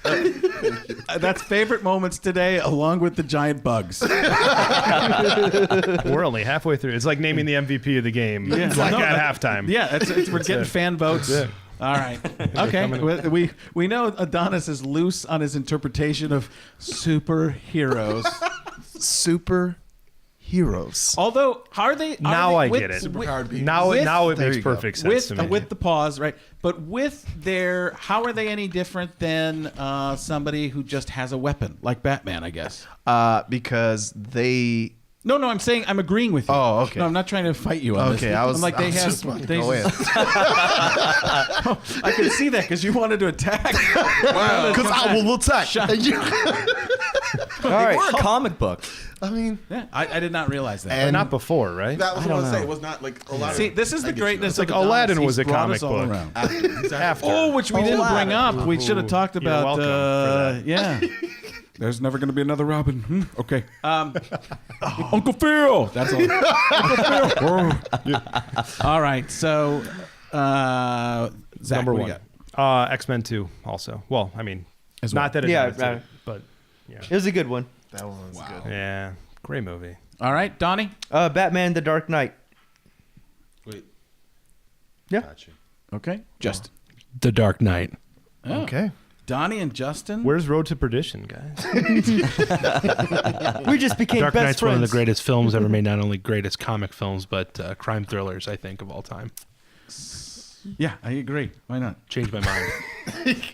That's favorite moments today, along with the giant bugs. We're only halfway through. It's like naming the MVP of the game. Yeah. It's like No, at halftime. Yeah, we're getting it. fan votes. That's it. All right. Okay. We know Adonnis is loose on his interpretation of superheroes. Superheroes. Although, are they? Now I with- get it. with- Superpowered beings. Now it There makes you go. perfect sense to me. with the pause, right? But with their, how are they any different than somebody who just has a weapon, like Batman, I guess? Because they. No, I'm saying I'm agreeing with you. Oh, okay. No, I'm not trying to fight you on this. Okay, I was I'm like I they was have. just about to They, go in. I can see that because you wanted to attack. Because I will attack. All right. We're a comic book. I mean, Yeah, I did not realize that. But and not before, right? That was what I was saying. It was not like a lot. See, this is the greatness Like of Adonis. Aladdin He's was a brought comic us all book. around. After. Oh, which we didn't bring Aladdin. up. We should have talked You're about. welcome for that. Yeah. There's never going to be another Robin. Okay. Uncle Phil. That's all. Uncle Phil. All right. So, Zach, Number what one. do you got? X-Men 2 also. Well, I mean, As not that it Yeah, matters, right. but yeah. It was a good one. that one was good. Yeah. Great movie. All right, Donnie. Batman: The Dark Knight. Wait. Yeah. Gotcha. Okay. Justin. The Dark Knight. Oh. Okay. Donnie and Justin. Where's Road to Perdition, guys? We just became Dark best Knight's friends. one of the greatest films ever made. Not only greatest comic films, but crime thrillers, I think, of all time. Yeah, I agree. Why not? Changed my mind.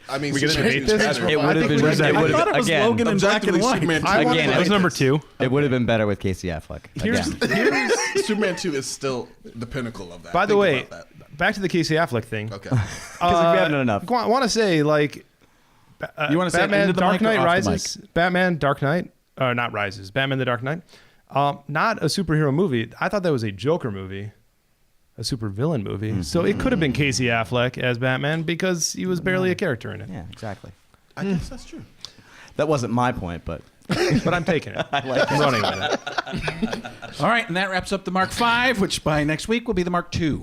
I mean, We gonna Superman debate 2 is this? better. It would have been. Where's that? It I would thought it have was again. Logan in black and Objectively, white. Superman 2 Again, That was number 2. It would have been better with Casey Affleck. Here's Again. Superman 2 is still the pinnacle of that. By the Think way, about that. back to the Casey Affleck thing. Okay. Because we haven't done enough. Want to say, like, You wanna say it Batman into the Dark mic or Knight off the Rises? Batman Dark Knight? Not Rises. Batman the Dark Knight. Not a superhero movie. I thought that was a Joker movie. A supervillain movie. So it could have been Casey Affleck as Batman because he was barely a character in it. Yeah, exactly. I guess that's true. That wasn't my point, but But I'm taking it. I'm running with it. All right, and that wraps up the Mark V, which by next week will be the Mark II.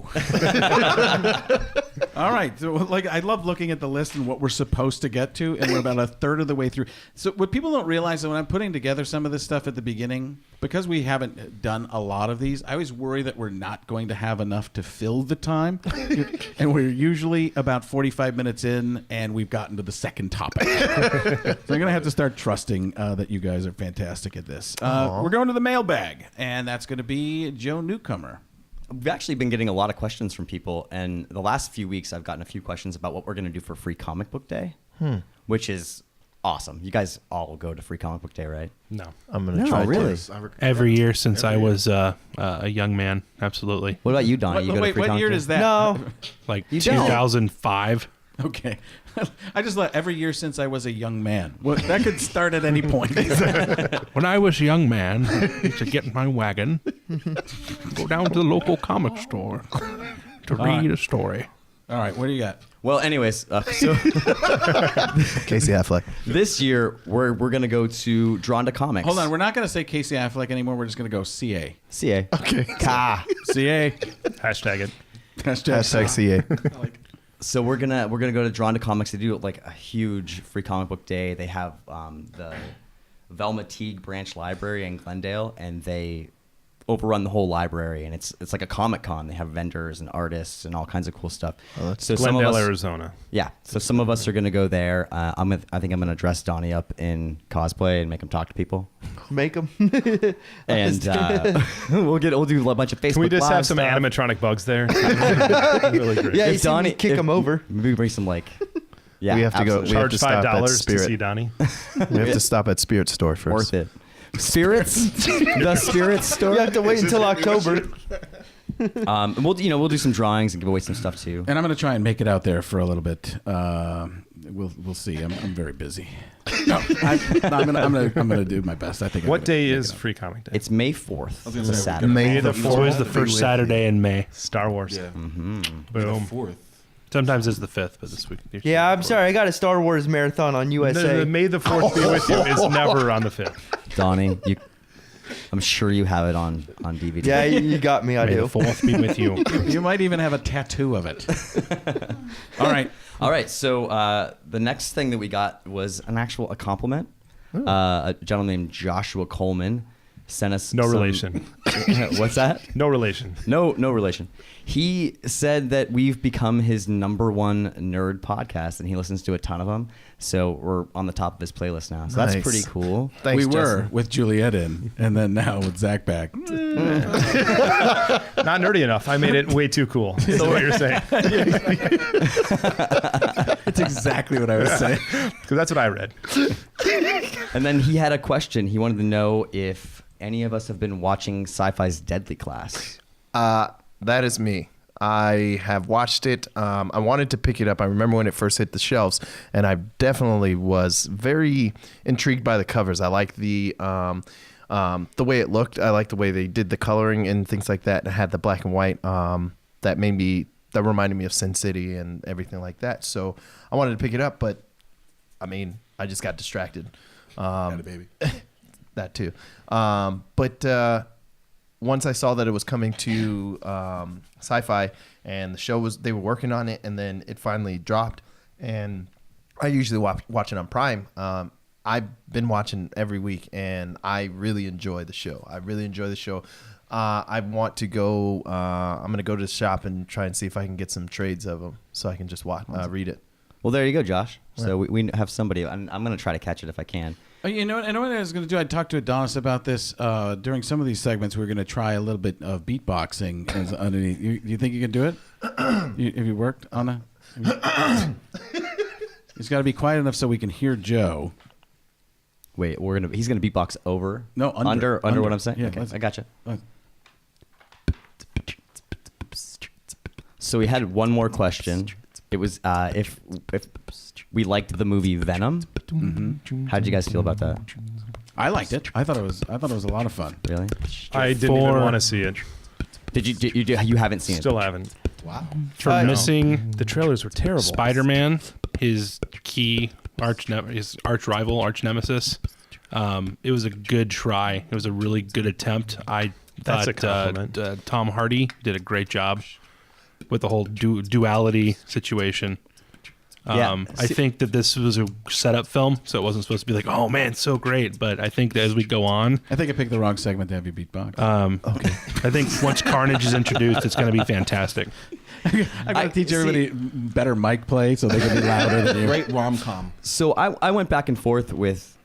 All right, so like I love looking at the list and what we're supposed to get to, and we're about a third of the way through. So what people don't realize is when I'm putting together some of this stuff at the beginning, because we haven't done a lot of these, I always worry that we're not going to have enough to fill the time. And we're usually about 45 minutes in, and we've gotten to the second topic. So I'm going to have to start trusting that you guys are fantastic at this. We're going to the mailbag, and that's going to be Joe Newcomer. We've actually been getting a lot of questions from people, and the last few weeks I've gotten a few questions about what we're going to do for Free Comic Book Day, which is awesome. You guys all go to Free Comic Book Day, right? No. I'm gonna try really? to. Every year since I was a young man. Absolutely. What about you, Donnie? You go to Wait, Free what Comic year Day? is that? No. Like You don't. 2005. Okay. I just let every year since I was a young man. Well, that could start at any point. When I was a young man, I used to get in my wagon, go down to the local comic store to read a story. All right, what do you got? Well, anyways, so Casey Affleck. this year we're going to go to Drawn to Comics. Hold on, we're not going to say Casey Affleck anymore. We're just going to go CA. CA. Okay. Ka. CA. Hashtag it. Hashtag CA. So we're gonna go to Drawn to Comics. They do like a huge Free Comic Book Day. They have the Velma Teague Branch Library in Glendale, and they overrun the whole library. And it's like a Comic Con. They have vendors and artists and all kinds of cool stuff. Oh, that's so some of Glendale, us, Arizona. yeah. So some of us are gonna go there. I think I'm gonna dress Donnie up in cosplay and make him talk to people. Make them. And we'll do a bunch of Facebook. Can we just Live have some stuff. animatronic bugs there? Really great. Yeah, If you see me Donnie- kick if- them over. Maybe bring some like. Yeah, We have to go- absolutely. we have Charge to stop at $5 to Spirit. see Donnie. We have to stop at Spirit Store first. Worth it. Spirits, the Spirits store. You have to wait until October. We'll do some drawings and give away some stuff too. And I'm going to try and make it out there for a little bit. We'll see. I'm very busy. No, I'm gonna do my best. I think. What day is Free Comic Day? It's May 4th. It's a say, Saturday. May the It's always the first Saturday in May. Star Wars. Yeah. Boom. Fourth. Sometimes it's the 5th, but this week. Yeah, I'm sorry. I got a Star Wars marathon on USA. The May the 4th be with you is never on the 5th. Donnie, I'm sure you have it on DVD. Yeah, you got me. I May the do. 4th be with you. You might even have a tattoo of it. All right. All right. So the next thing that we got was a compliment. A gentleman named Joshua Coleman sent us No some- relation. What's that? No relation. No relation. He said that we've become his #1 nerd podcast, and he listens to a ton of them. So we're on the top of his playlist now. So Nice. that's pretty cool. Thanks, we were Justin. with Juliet in, and then now with Zach back. Not nerdy enough. I made it way too cool. That's what you're saying. That's exactly what I was saying. Because that's what I read. And then he had a question. He wanted to know if any of us have been watching Sci-Fi's Deadly Class. That is me. I have watched it. I wanted to pick it up. I remember when it first hit the shelves, and I definitely was very intrigued by the covers. I like the way it looked. I like the way they did the coloring and things like that. And it had the black and white that reminded me of Sin City and everything like that. So I wanted to pick it up, but I mean, I just got distracted. Had a baby. That too. But once I saw that it was coming to Sci-Fi and the show they were working on it, and then it finally dropped, and I usually watch it on Prime. I've been watching every week, and I really enjoy the show. I want to go. I'm going to go to the shop and try and see if I can get some trades of them so I can just read it. Well, there you go, Josh. So we have somebody. I'm going to try to catch it if I can. Oh, you know what I was going to do? I talked to Adonnis about this during some of these segments. We're going to try a little bit of beatboxing as underneath. You think you can do it? Have you worked on a? It's got to be quiet enough so we can hear Joe. Wait, he's gonna beatbox over. No, under what I'm saying. Yeah, okay, let's- I gotcha. let's- So we had one more question. It was if we liked the movie Venom. How did you guys feel about that? I liked it. I thought it was a lot of fun. Really? I didn't even want to see it. You haven't seen Still it? haven't. Wow. For missing The trailers were terrible. Spider-Man, his key arch nemesis. It was a good try. It was a really good attempt. I That's a thought compliment. Tom Hardy did a great job with the whole duality situation. I think that this was a setup film, so it wasn't supposed to be like, oh man, so great. But I think that as we go on, I think I picked the wrong segment to have you beatbox. Okay. I think once Carnage is introduced, it's going to be fantastic. I'm going to teach everybody better mic play so they can be louder than you. Great rom-com. So I went back and forth with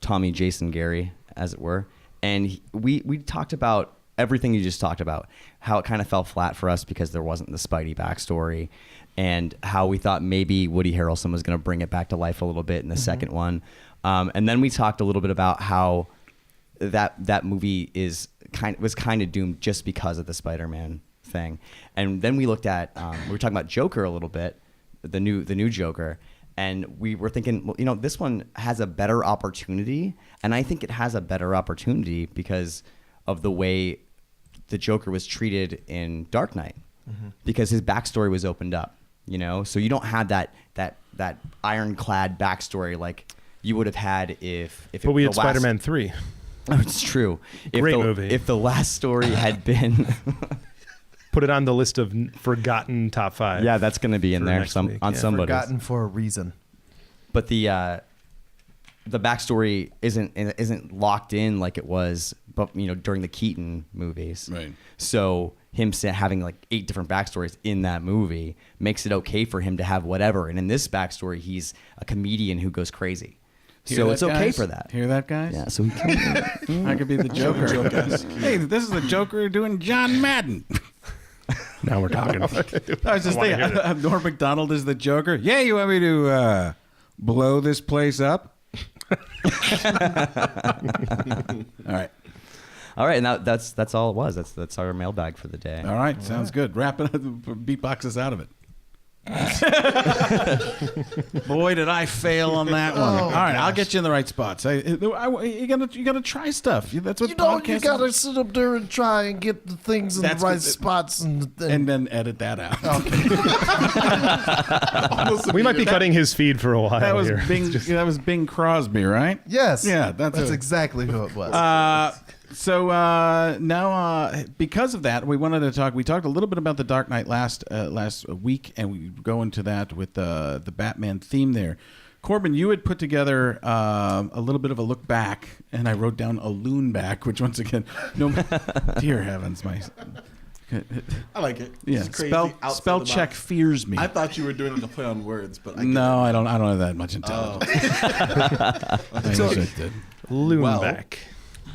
Tommy, Jason, Gary, as it were, and we talked about everything you just talked about, how it kind of fell flat for us because there wasn't the Spidey backstory, and how we thought maybe Woody Harrelson was going to bring it back to life a little bit in the second one. And then we talked a little bit about how that movie was kind of doomed just because of the Spider-Man thing. And then we looked at we were talking about Joker a little bit, the new Joker, and we were thinking, well, you know, this one has a better opportunity, and I think it has a better opportunity because of the way the Joker was treated in Dark Knight, because his backstory was opened up, you know, so you don't have that ironclad backstory like you would have had if But we had Spider-Man 3. Oh, it's true. Great movie. If the last story had been Put it on the list of forgotten top 5. yeah, that's going to be in For there next week. on Yeah, somebody's. Forgotten for a reason. But the backstory isn't locked in like it was, but you know, during the Keaton movies. Right. So him having like 8 different backstories in that movie makes it okay for him to have whatever. And in this backstory, he's a comedian who goes crazy. So it's okay for that. Hear that, guys? Yeah. So he I could be the Joker. Hey, this is the Joker doing John Madden. Now we're talking. I was just thinking, Norm Macdonald is the Joker. Yeah, you want me to blow this place up? All right. All right, and that's all it was. That's our mailbag for the day. All right. Sounds good. Wrap it up. Beatbox us out of it. Boy, did I fail on that one. All right, I'll get you in the right spots. You gotta try stuff. That's what You podcasts gotta sit up there and try and get the things in the right spots, and then edit that out. We might be cutting his feed for a while. That was here. Bing. That was Bing Crosby, right? yes, Yeah, that's exactly who it was. So now, because of that, we wanted to talk. We talked a little bit about the Dark Knight last week, and we go into that with the Batman theme there. Corbin, you had put together a little bit of a look back, and I wrote down a loon back, which once again, no, dear heavens, I like it. Yeah, It's crazy, spell outside the check box. fears me. I thought you were doing it to play on words, but I don't have that much intelligence. I wish I did. Loonback.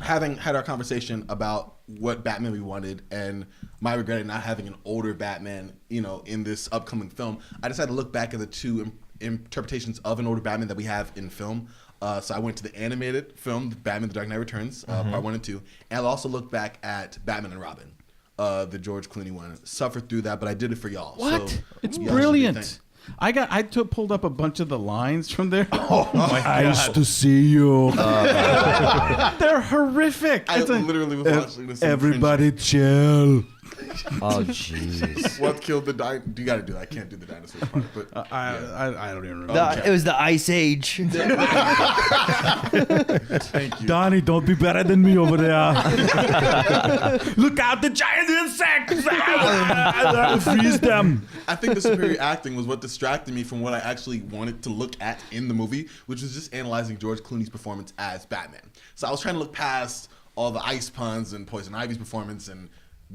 Having had our conversation about what Batman we wanted and my regret at not having an older Batman, you know, in this upcoming film, I decided to look back at the two interpretations of an older Batman that we have in film. So I went to the animated film, Batman: The Dark Knight Returns, part 1 and 2, and I'll also look back at Batman and Robin, the George Clooney one. Suffered through that, but I did it for y'all. What? So It's y'all should be brilliant. thankful. Pulled up a bunch of the lines from there. Oh my God. Nice to see you. They're horrific. I literally was watching this. Everybody chill. Oh jeez. What killed the dinosaur? You got to do that. I can't do the dinosaur part, but I don't even remember. It was the Ice Age. thank you. Donnie, don't be better than me over there. Look out, the giant insects! Freeze them. I think the superior acting was what distracted me from what I actually wanted to look at in the movie, which was just analyzing George Clooney's performance as Batman. So I was trying to look past all the ice puns and Poison Ivy's performance and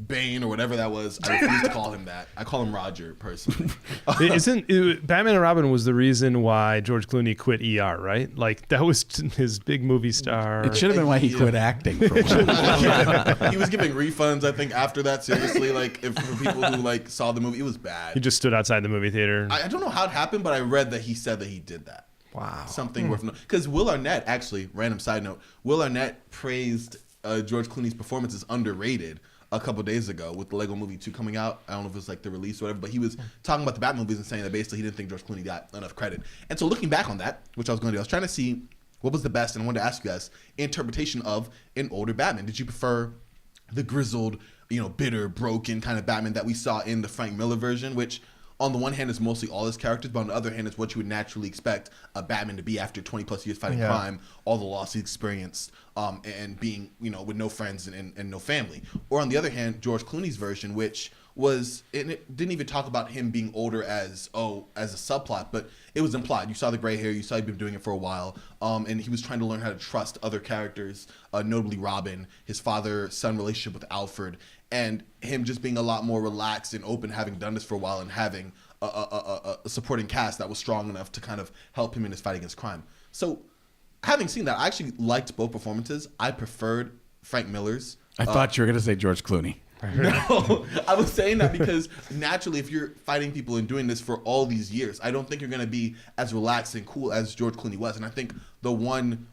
Bane or whatever that was. I refuse to call him that. I call him Roger, personally. Batman and Robin was the reason why George Clooney quit ER, right? Like, that was his big movie star. It should have been why he quit acting for a while. He was giving refunds, I think, after that, seriously. Like, for people who, like, saw the movie, it was bad. He just stood outside the movie theater. I don't know how it happened, but I read that he said that he did that. Wow. Something worth noting. Because Will Arnett, actually, random side note, Will Arnett praised George Clooney's performance as underrated a couple days ago with the Lego Movie 2 coming out. I don't know if it was like the release or whatever, but he was talking about the Batman movies and saying that basically he didn't think George Clooney got enough credit. And so looking back on that, which I was going to do, I was trying to see what was the best, and I wanted to ask you guys, interpretation of an older Batman. Did you prefer the grizzled, bitter, broken kind of Batman that we saw in the Frank Miller version, which on the one hand is mostly all his characters, but on the other hand is what you would naturally expect a Batman to be after 20 plus years fighting crime, all the loss he experienced, and being, with no friends and no family. Or on the other hand, George Clooney's version, which was, and it didn't even talk about him being older as a subplot, but it was implied. You saw the gray hair, you saw he'd been doing it for a while, and he was trying to learn how to trust other characters, notably Robin, his father-son relationship with Alfred, and him just being a lot more relaxed and open, having done this for a while and having a supporting cast that was strong enough to kind of help him in his fight against crime. So, having seen that, I actually liked both performances. I preferred Frank Miller's. I thought you were going to say George Clooney. No, I was saying that because naturally, if you're fighting people and doing this for all these years, I don't think you're going to be as relaxed and cool as George Clooney was. And I think the one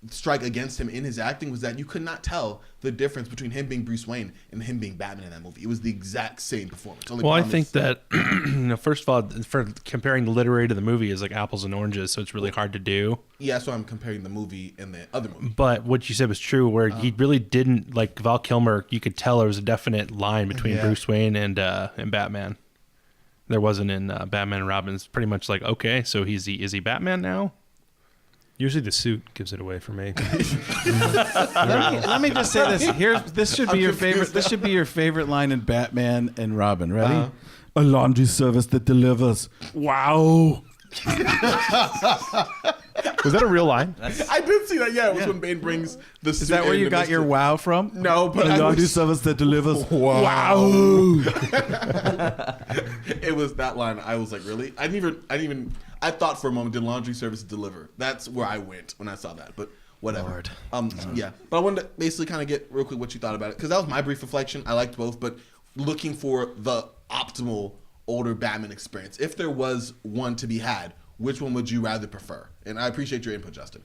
strike against him in his acting was that you could not tell the difference between him being Bruce Wayne and him being Batman in that movie. It was the exact same performance. Well, I think that, first of all, for comparing the literary to the movie is like apples and oranges, so it's really hard to do. Yeah, that's why I'm comparing the movie and the other movie. But what you said was true, where he really didn't, like Val Kilmer, you could tell there was a definite line between Bruce Wayne and Batman. There wasn't in Batman and Robin. It's pretty much like, okay, so is he Batman now? Usually the suit gives it away for me. Let me just say this. This should be your favorite. This should be your favorite line in Batman and Robin. Ready? A laundry service that delivers. Wow. Was that a real line? I did see that. Yeah, it was when Bane brings the suit. Is that where you got your wow from? No, but a laundry service that delivers. Wow. It was that line. I was like, really? I thought for a moment, did laundry service deliver? That's where I went when I saw that. But whatever. Yeah. But I wanted to basically kind of get real quick what you thought about it, because that was my brief reflection. I liked both, but looking for the optimal older Batman experience, if there was one to be had, which one would you rather prefer? And I appreciate your input, Justin.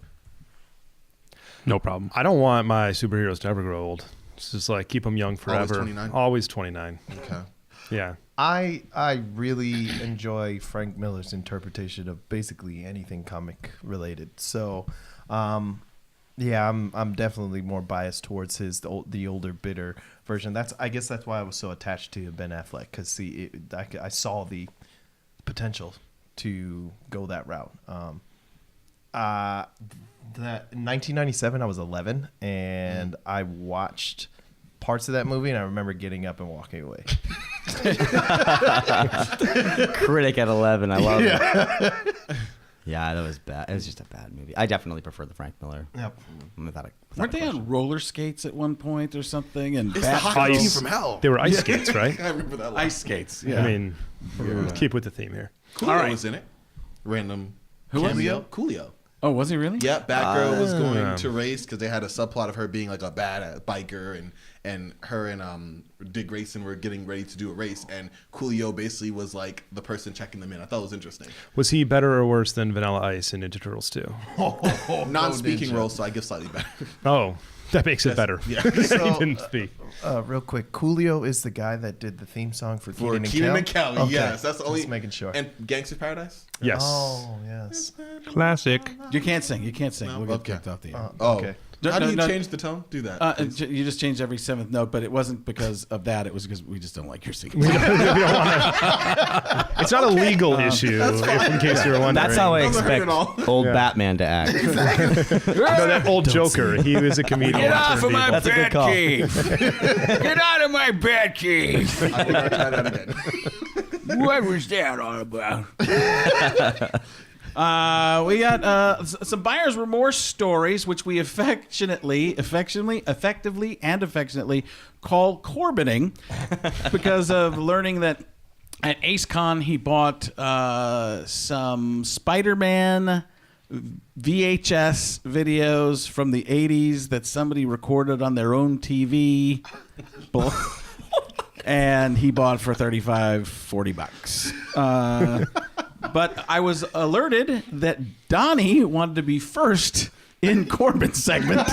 No problem. I don't want my superheroes to ever grow old. It's just like keep them young forever. Always 29? Always 29. Okay. Yeah. I really enjoy Frank Miller's interpretation of basically anything comic related. So, yeah, I'm definitely more biased towards the older, bitter version. I guess that's why I was so attached to Ben Affleck, because I saw the potential to go that route. That in 1997, I was 11, and I watched parts of that movie, and I remember getting up and walking away. Critic at 11, I love it. Yeah, that was bad. It was just a bad movie. I definitely prefer the Frank Miller. Yep. Weren't they on roller skates at one point or something? And It's the hockey team from hell. They were ice skates, right? I remember that line. ice skates. Yeah. I mean, keep with the theme here. Coolio was in it. Random. Who was cameo. Coolio. Oh, was he really? Yeah, Batgirl was going to race because they had a subplot of her being like a bad biker, and her and Dick Grayson were getting ready to do a race, and Coolio basically was like the person checking them in. I thought it was interesting. Was he better or worse than Vanilla Ice in Ninja Turtles 2? Non-speaking role, so I guess slightly better. Oh, that makes it better. Yeah. He didn't speak. Real quick, Coolio is the guy that did the theme song for For Kenan and Kel, Okay. yes, that's the only. Just making sure. And Gangsta's Paradise. Yes. Oh, yes. Classic. You can't sing. You can't sing. No? We'll get Okay. kicked off the air. Oh, Okay. how do you No, change the tone? Do that. please. You just changed every seventh note, but it wasn't because of that. It was because we just don't like your singing. We don't wanna- it's not a legal issue, in case you were wondering. That's how I Doesn't hurt expect at all. old Yeah. Batman to act. No, that old Joker. He was a comedian. Get off of my That's a good bat call. cave. Get out of my bat cave. I think I'll try that again. What was that all about? We got some buyer's remorse stories, which we effectively call Corbining, because of learning that at AceCon he bought some SpiderMan VHS videos from the 80s that somebody recorded on their own TV. And he bought for $35-40. But I was alerted that Donnie wanted to be first in Corbin's segment.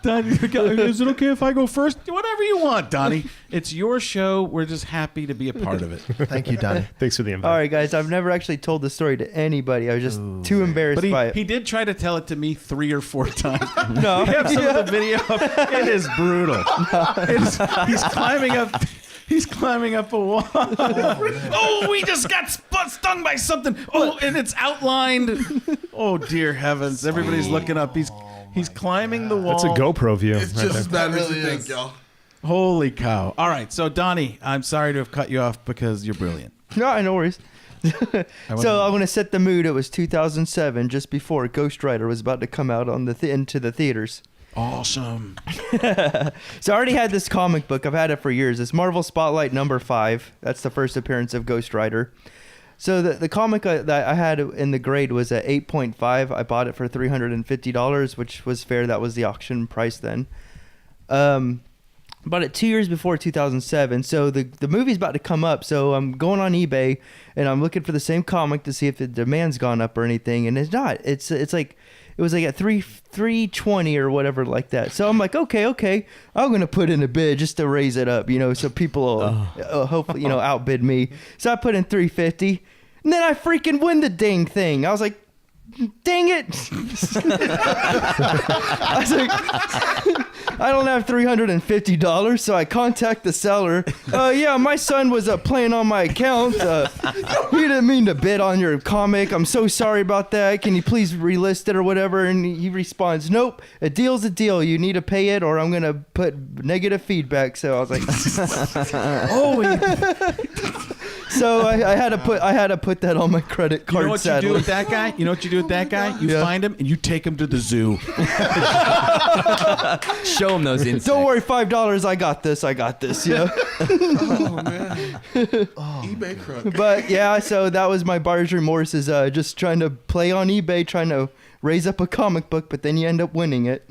Donnie, is it okay if I go first? Whatever you want, Donnie. It's your show. We're just happy to be a part of it. Thank you, Donnie. Thanks for the invite. All right, guys. I've never actually told the story to anybody. I was just too embarrassed But by it. he did try to tell it to me 3 or 4 times. No. We have some of the video. It is brutal. He's climbing up. He's climbing up a wall. Oh, we just got stung by something. Oh, and it's outlined. Oh, dear heavens. Everybody's looking up. He's climbing the wall. That's a GoPro view. It's right just as there. bad as you think, y'all. Holy cow. All right. So, Donnie, I'm sorry to have cut you off because you're brilliant. No, no worries. So I'm going to set the mood. It was 2007, just before Ghost Rider was about to come out on the into the theaters. Awesome. So I already had this comic book. I've had it for years. It's Marvel Spotlight number 5. That's the first appearance of Ghost Rider. So the comic that I had in the grade was at 8.5. I bought it for $350, which was fair. That was the auction price then. Bought it 2 years before 2007. So the movie's about to come up. So I'm going on eBay and I'm looking for the same comic to see if the demand's gone up or anything. And it's not. It's like it was like at $320 or whatever like that. So I'm like, okay, I'm gonna put in a bid just to raise it up, so people will hopefully outbid me. So I put in $350, and then I freaking win the dang thing. I was like, dang it! I was like, I don't have $350, so I contact the seller. Yeah, my son was playing on my account. He didn't mean to bid on your comic. I'm so sorry about that. Can you please relist it or whatever? And he responds, nope, a deal's a deal. You need to pay it or I'm going to put negative feedback. So I was like, holy... So I had to put that on my credit card. You know what sadly. you do with that guy? You find him and you take him to the zoo. Show them those insects. Don't worry, $5. I got this. Yeah. Oh man. eBay crook. But yeah, so that was my buyer's remorse. Is just trying to play on eBay, trying to raise up a comic book, but then you end up winning it.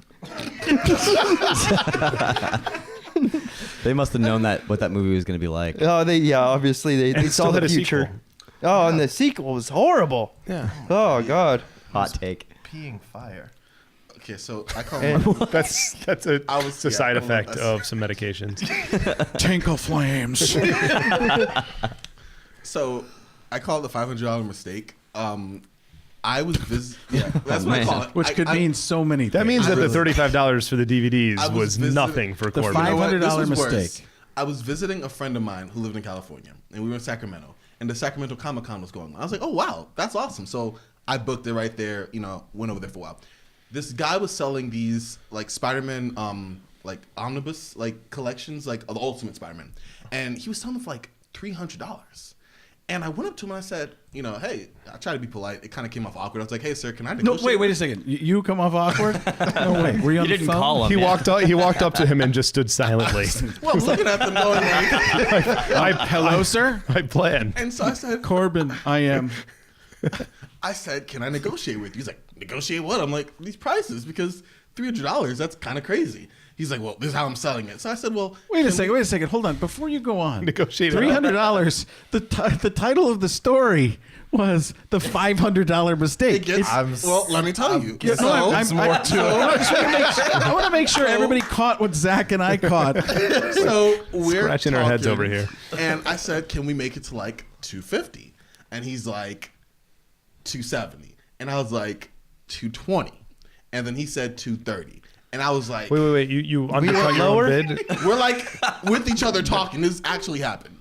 They must have known what that movie was going to be like. Oh, obviously they saw the future. Sequel. Oh, and the sequel was horrible. Yeah. Oh God. Hot take. Peeing fire. Okay, so I call That's a side effect of some medications. Tinkle flames. So I call it the $500 mistake. I was that's what I call it. Which could mean so many things. That means that the $35 for the DVDs was nothing for the Corbin. $500 mistake. I was visiting a friend of mine who lived in California, and we were in Sacramento, and the Sacramento Comic-Con was going on. I was like, oh, wow, that's awesome. So I booked it right there, went over there for a while. This guy was selling these, like, SpiderMan, like, omnibus, like, collections, like, of the Ultimate Spider-Man. And he was selling them for, like, $300. And I went up to him and I said, hey, I tried to be polite. It kind of came off awkward. I was like, hey, sir, can I No, negotiate? wait a second. You come off awkward? No way. Were you on the didn't phone? call him. He walked up to him and just stood silently. Well, I'm looking at them going like, Hello, sir? I plan. and so I said, Corbin, I am. I said, can I negotiate with you? He's like, negotiate what? I'm like, these prices, because $300, that's kind of crazy. He's like, well, this is how I'm selling it. So I said, well, Wait a second. Hold on. Before you go on. Negotiate it. $300. The title of the story was the $500 mistake. well, let me tell you. I want to make sure everybody caught what Zach and I caught. So we're Scratching our heads over here. And I said, can we make it to like $250? And he's like, $270. And I was like, $220. And then he said $230. And I was like, Wait. You undercut your own bid? we're like with each other talking. This actually happened.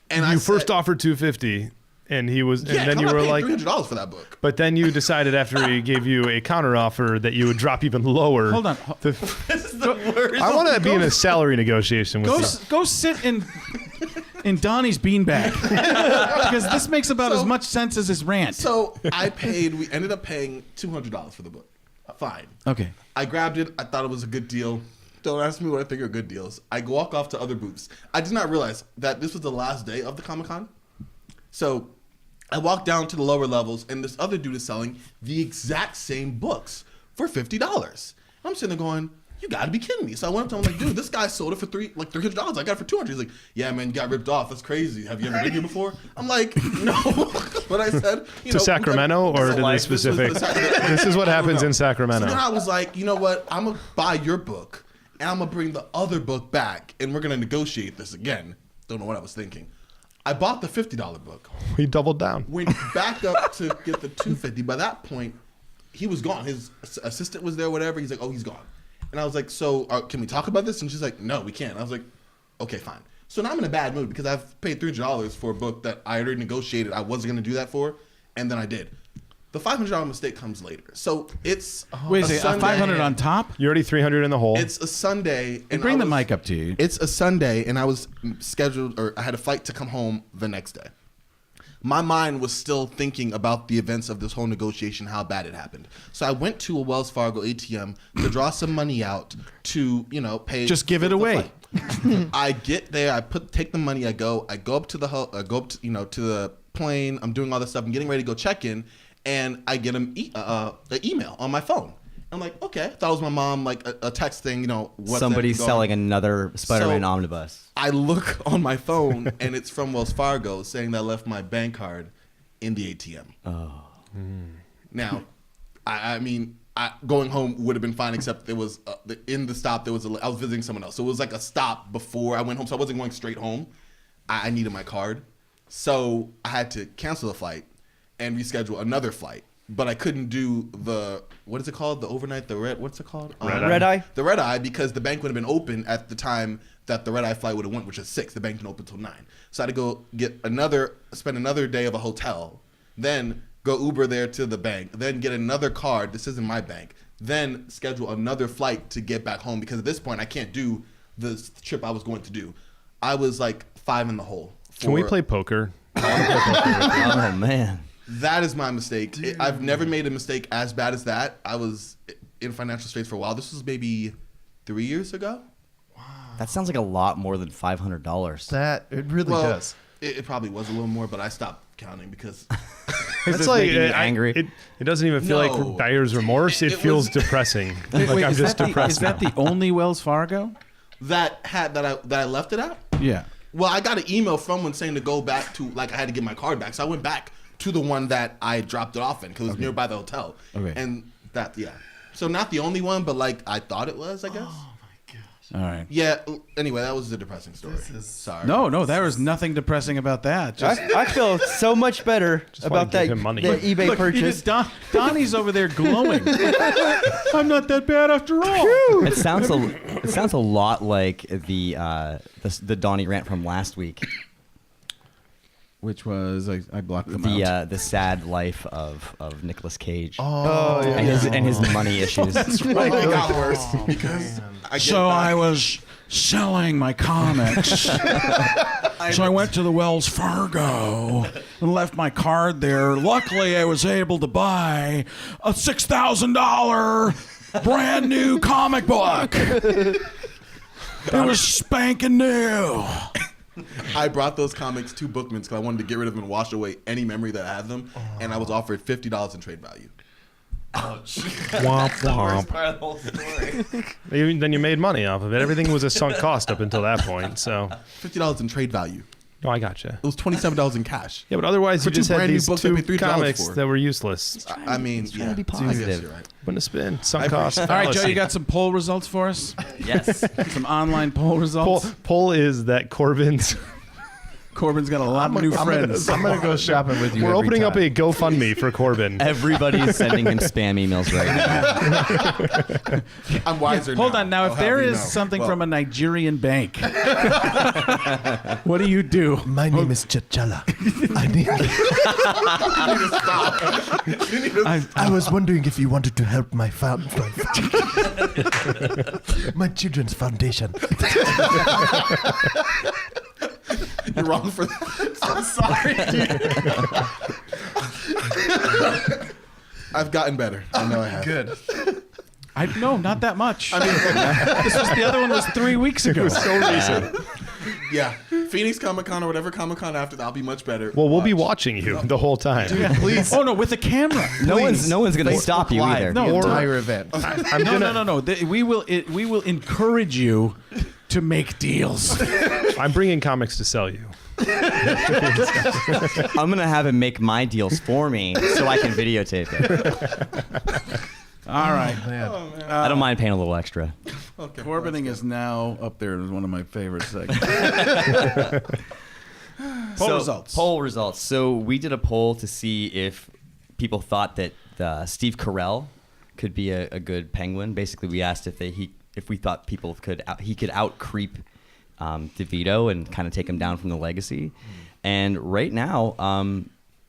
And You first offered $250, and he was, and then you were like, $300 for that book. but then you decided after he gave you a counter offer that you would drop even lower. Hold on. This is the worst. I want to be in a salary negotiation with you. Go sit in Donnie's beanbag. Because this makes about as much sense as his rant. So we ended up paying $200 for the book. Fine. Okay. I grabbed it. I thought it was a good deal. Don't ask me what I think are good deals. I walk off to other booths. I did not realize that this was the last day of the Comic-Con. So I walked down to the lower levels, and this other dude is selling the exact same books for $50. I'm sitting there going, you got to be kidding me. So I went up to him, I'm like, dude, this guy sold it for $300. I got it for $200. He's like, yeah, man, you got ripped off. That's crazy. Have you ever been here before? I'm like, no. But I said, To Sacramento or to the specific? This is what happens in Sacramento. So then I was like, you know what? I'm going to buy your book, and I'm going to bring the other book back, and we're going to negotiate this again. Don't know what I was thinking. I bought the $50 book. He doubled down. Went back up to get the $250. By that point, he was gone. His assistant was there, whatever. He's like, oh, he's gone. And I was like, so can we talk about this? And she's like, no, we can't. I was like, okay, fine. So now I'm in a bad mood because I've paid $300 for a book that I already negotiated I wasn't going to do that for, and then I did. The $500 mistake comes later. So it's Wait, a say Sunday. 500 on top? You're already 300 in the hole. It's a Sunday. And bring the mic up to you. It's a Sunday, and I was scheduled, or I had a flight to come home the next day. My mind was still thinking about the events of this whole negotiation, how bad it happened. So I went to a Wells Fargo ATM to draw some money out to, pay. Just give it away. I get there, take the money, I go up to the to the plane. I'm doing all this stuff. I'm getting ready to go check in, and I get an email on my phone. I'm like, okay. I thought it was my mom, like a text thing, what's Somebody's selling another Spider-Man omnibus. I look on my phone, and it's from Wells Fargo saying that I left my bank card in the ATM. Oh. Now, I mean, going home would have been fine, except there was in the stop I was visiting someone else, so it was like a stop before I went home, so I wasn't going straight home. I needed my card, so I had to cancel the flight and reschedule another flight. But I couldn't do what is it called? The overnight, what's it called? Red Eye? The red eye, because the bank would have been open at the time that the red eye flight would have went, which is 6. The bank didn't open until 9. So I had to go spend another day of a hotel, then go Uber there to the bank, then get another card. This isn't my bank. Then schedule another flight to get back home, because at this point I can't do the trip I was going to do. I was like 5 in the hole. Can we play poker? Oh, man. That is my mistake. I've never made a mistake as bad as that. I was in financial straits for a while. This was maybe 3 years ago. That sounds like a lot more than $500. That it really does. It probably was a little more, but I stopped counting because It's like making you angry? It doesn't even feel No. like buyer's remorse. It feels depressing. Like I'm just depressed. Is that the only Wells Fargo? that I left it at. Yeah. Well, I got an email from one saying to go back to, like, I had to get my card back, so I went back to the one that I dropped it off in because it was nearby the hotel. Okay. And so not the only one, but like I thought it was, I guess. All right. Yeah. Anyway, that was the depressing story. Sorry. No, there was nothing depressing about that. Just I feel so much better wanna about that give him money. the eBay look, purchase. Donnie's over there glowing. I'm not that bad after all. It sounds a lot like the Donnie rant from last week. Which was I blocked them out. The sad life of Nicolas Cage Oh, yeah. and his money issues. It got worse because I was selling my comics. So I went to the Wells Fargo and left my card there. Luckily, I was able to buy a $6,000 brand new comic book. It was spanking new. I brought those comics to Bookman's because I wanted to get rid of them and wash away any memory that I had them, and I was offered $50 in trade value. Womp womp. Then you made money off of it. Everything was a sunk cost up until that point. So, $50 in trade value. no, I gotcha. It was $27 in cash. Yeah, but otherwise you For two just had brand new these books I two paid $3 comics for. that were useless. I mean, trying to be I guess positive. you're right. Wouldn't have been sunk cost. All right, Joe, fallacy. you got some poll results for us? Yes. Some online poll results? Poll is that Corbin's. Corbin's got a lot of new friends. I'm gonna go shopping with you. We're every opening up time. a GoFundMe for Corbin. Everybody's sending him spam emails right now. I'm wiser Hold now. on. Now, I'll if have there you is know. something Well, from a Nigerian bank, what do you do? My name is Chachala. I was wondering if you wanted to help my my children's foundation. you're wrong for that. I'm sorry. I've gotten better. I know I have. Good. No, not that much. I mean, the other one was 3 weeks ago. So recent. Yeah. Phoenix Comic-Con or whatever Comic-Con after that, I'll be much better. Well, we'll be watching you the whole time. Please. Oh no, with a camera. No one's gonna stop you either. The No, entire event. No. We will encourage you to make deals. I'm bringing comics to sell you. I'm gonna have him make my deals for me so I can videotape it. All right. I don't mind paying a little extra. Okay. Corbining is now up there as one of my favorite segments. Poll results. So we did a poll to see if people thought that Steve Carell could be a good Penguin. Basically, we asked if we thought he could out creep DeVito and kind of take him down from the legacy. And right now,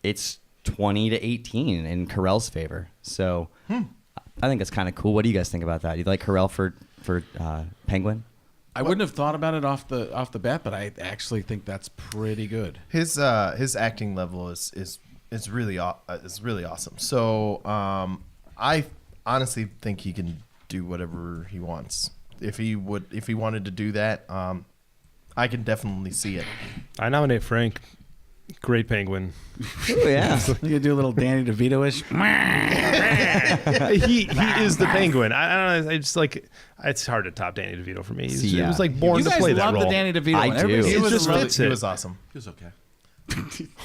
it's 20-18 in Carell's favor. So I think it's kind of cool. What do you guys think about that? You like Carell for Penguin? I wouldn't have thought about it off the bat, but I actually think that's pretty good. His acting level is really awesome. So I honestly think he can do whatever he wants. If he wanted to do that, I can definitely see it. I nominate Frank. Great Penguin. Oh, yeah. You do a little Danny DeVito-ish. he is the Penguin. I don't know. I just like it's hard to top Danny DeVito for me. He was like born You to guys play that love role. the Danny DeVito. I one. do. Everybody- It just fits He it. was awesome. He was okay.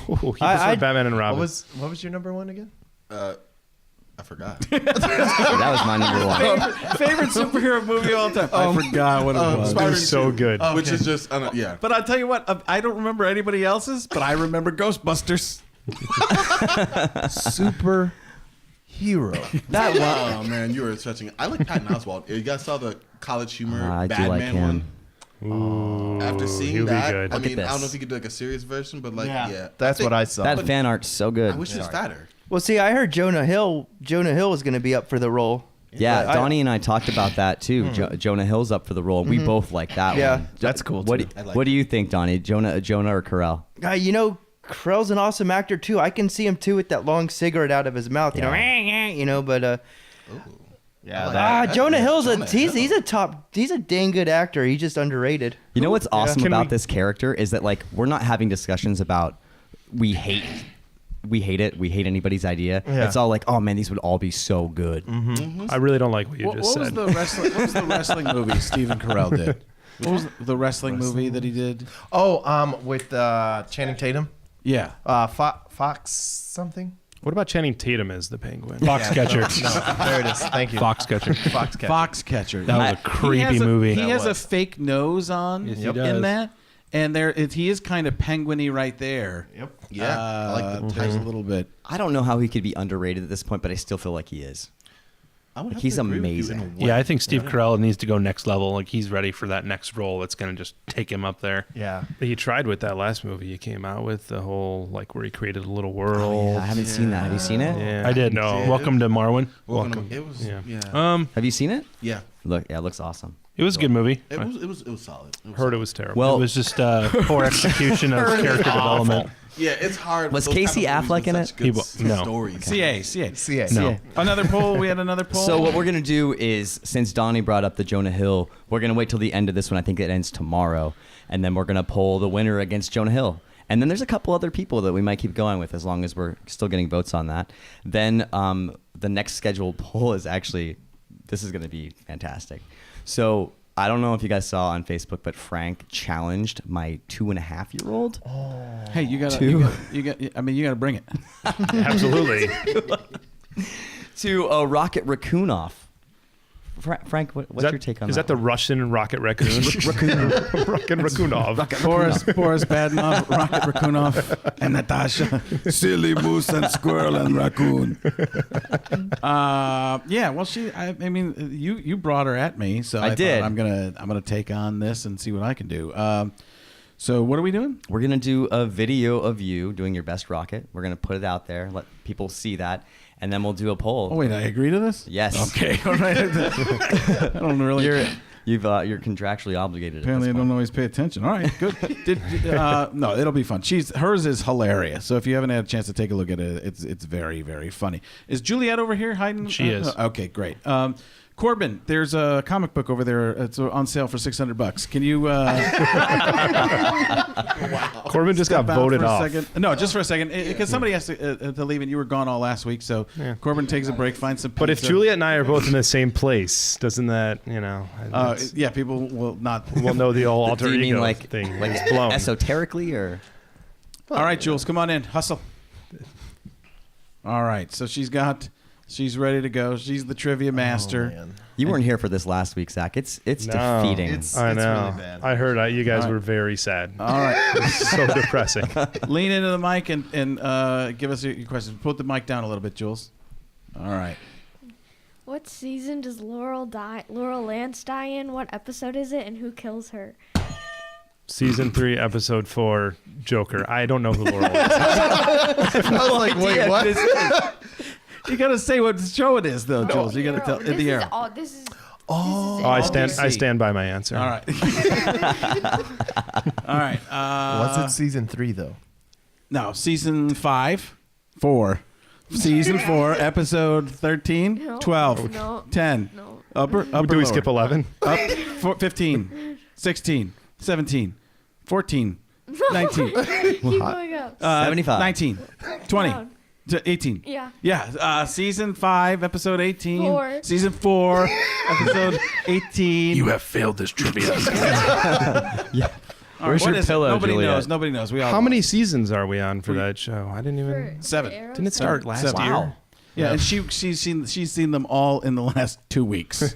Oh, he was like Batman and Robin. What was your number one again? I forgot. That was my number one. Favorite superhero movie of all time. I forgot what it was. It Spider-Man was so 2, good. Which is just, yeah. But I'll tell you what, I don't remember anybody else's, but I remember Ghostbusters. Super hero. That one. Oh man, you were stretching. I like Patton Oswalt. You guys saw the College Humor I do Batman like him. one. After seeing he'll be that, good. I Look at mean, I don't know this. if he could do like a serious version, but like, yeah, That's what I saw. That fan art's so good. I wish he was fatter. Well, see, I heard Jonah Hill was going to be up for the role. Yeah, But Donnie and I talked about that too. Jonah Hill's up for the role. We both like that Yeah. one. That's cool, What too. do, what do you think, Donnie? Jonah or Carell? Carell's an awesome actor too. I can see him too with that long cigarette out of his mouth. But yeah, Jonah Hill's Jonah he's a dang good actor. He's just underrated. You know what's awesome Can about we- this character is that like we're not having discussions about we hate it, we hate anybody's idea. Yeah. It's all like, oh man, these would all be so good. I really don't like what you What just was said. the wrestling movie Stephen Carell did? What was the wrestling movie that he did? with Channing Tatum. Yeah. Fox something. What about Channing Tatum as the Penguin? Foxcatcher. No, there it is. Thank you. Foxcatcher. Foxcatcher. Foxcatcher. That was a creepy movie. He has a was. fake nose on Yes, he in does. that. And he is kind of penguin-y right there. Yep. Yeah, I like the Just a little bit. I don't know how he could be underrated at this point, but I still feel like he is. I would Like, have he's to agree with you amazing. in a way. Yeah, I think Steve Carell needs to go next level. Like he's ready for that next role that's going to just take him up there. Yeah. He tried with that last movie he came out with, the whole like where he created a little world. Yeah, I haven't seen that. Have you seen it? Yeah. I did. No. Welcome to Marwin. Welcome. It was Yeah. yeah. Have you seen it? Yeah. It looks awesome. It was a good movie. It was solid. It was Heard it solid. was terrible. Well, It was just poor execution of character development. Yeah, it's hard. Was with those Casey kind of movies Affleck in with it? such good He wa- no. stories. CA. No. Another poll. We had another poll. So what we're gonna do is, since Donnie brought up the Jonah Hill, we're gonna wait till the end of this one. I think it ends tomorrow, and then we're gonna poll the winner against Jonah Hill. And then there's a couple other people that we might keep going with as long as we're still getting votes on that. Then the next scheduled poll is actually, this is gonna be fantastic. So I don't know if you guys saw on Facebook, but Frank challenged my 2.5-year-old. Hey, you got Two. you got. I mean, you got to bring it. Absolutely. to a rocket raccoon off. Frank, what's your take on that? Is that the Russian Rocket Raccoon? Rocket Raccoonov. Boris Badenov, Rocket Raccoonov, and Natasha. Silly moose and squirrel and raccoon. Yeah. Well, I mean, you brought her at me, so I thought did. I'm gonna take on this and see what I can do. So what are we doing? We're going to do a video of you doing your best rocket. We're going to put it out there, let people see that, and then we'll do a poll. Oh wait, I agree to this. Yes. Okay. All right. I don't really. You're contractually obligated. Apparently, I at this don't point. always pay attention. All right, good. No, it'll be fun. Hers is hilarious. So if you haven't had a chance to take a look at it, it's very, very funny. Is Juliet over here hiding? She is. Okay, great. Corbin, there's a comic book over there. It's on sale for $600. Can you? Corbin just got step out voted for a off. second? No, just for a second, because somebody has to leave, and you were gone all last week. So Corbin takes a break, finds some. But if pizza. Juliet and I are both in the same place, doesn't that, yeah, people will not. we'll know the old alter Do you mean ego like thing. like It's blown. esoterically or? All right, Jules, come on in. Hustle. All right, so she's ready to go. She's the trivia master. man. You weren't here for this last week, Zach. It's No. defeating. I know. really bad. I heard you guys were very sad. All right, So depressing. lean into the mic and give us your questions. Put the mic down a little bit, Jules. All right. What season does Laurel Lance die in? What episode is it, and who kills her? Season 3, episode 4, Joker. I don't know who Laurel is. I was like, wait, what? You gotta say what show it is, though, Jules. You gotta tell in the air. I stand by my answer. All right. All right. Was it season 3 though? No, season 4. Season 4, episode 13, No. 12, No. 10. No. Upper, Do we lower. skip 11? Up, 15, 16, 17, 14, 19, Keep going up. 75. 19, 20, Down. 18. Yeah. Yeah, season 5, episode 18. 4. Season 4, episode 18. You have failed this trivia. All Where's what your is it? pillow, Nobody Juliet? knows. Nobody knows. We all How know. many seasons are we on for that show? I didn't even. 7. Didn't it start last 7. year? Wow. Yeah, and she's seen them all in the last 2 weeks.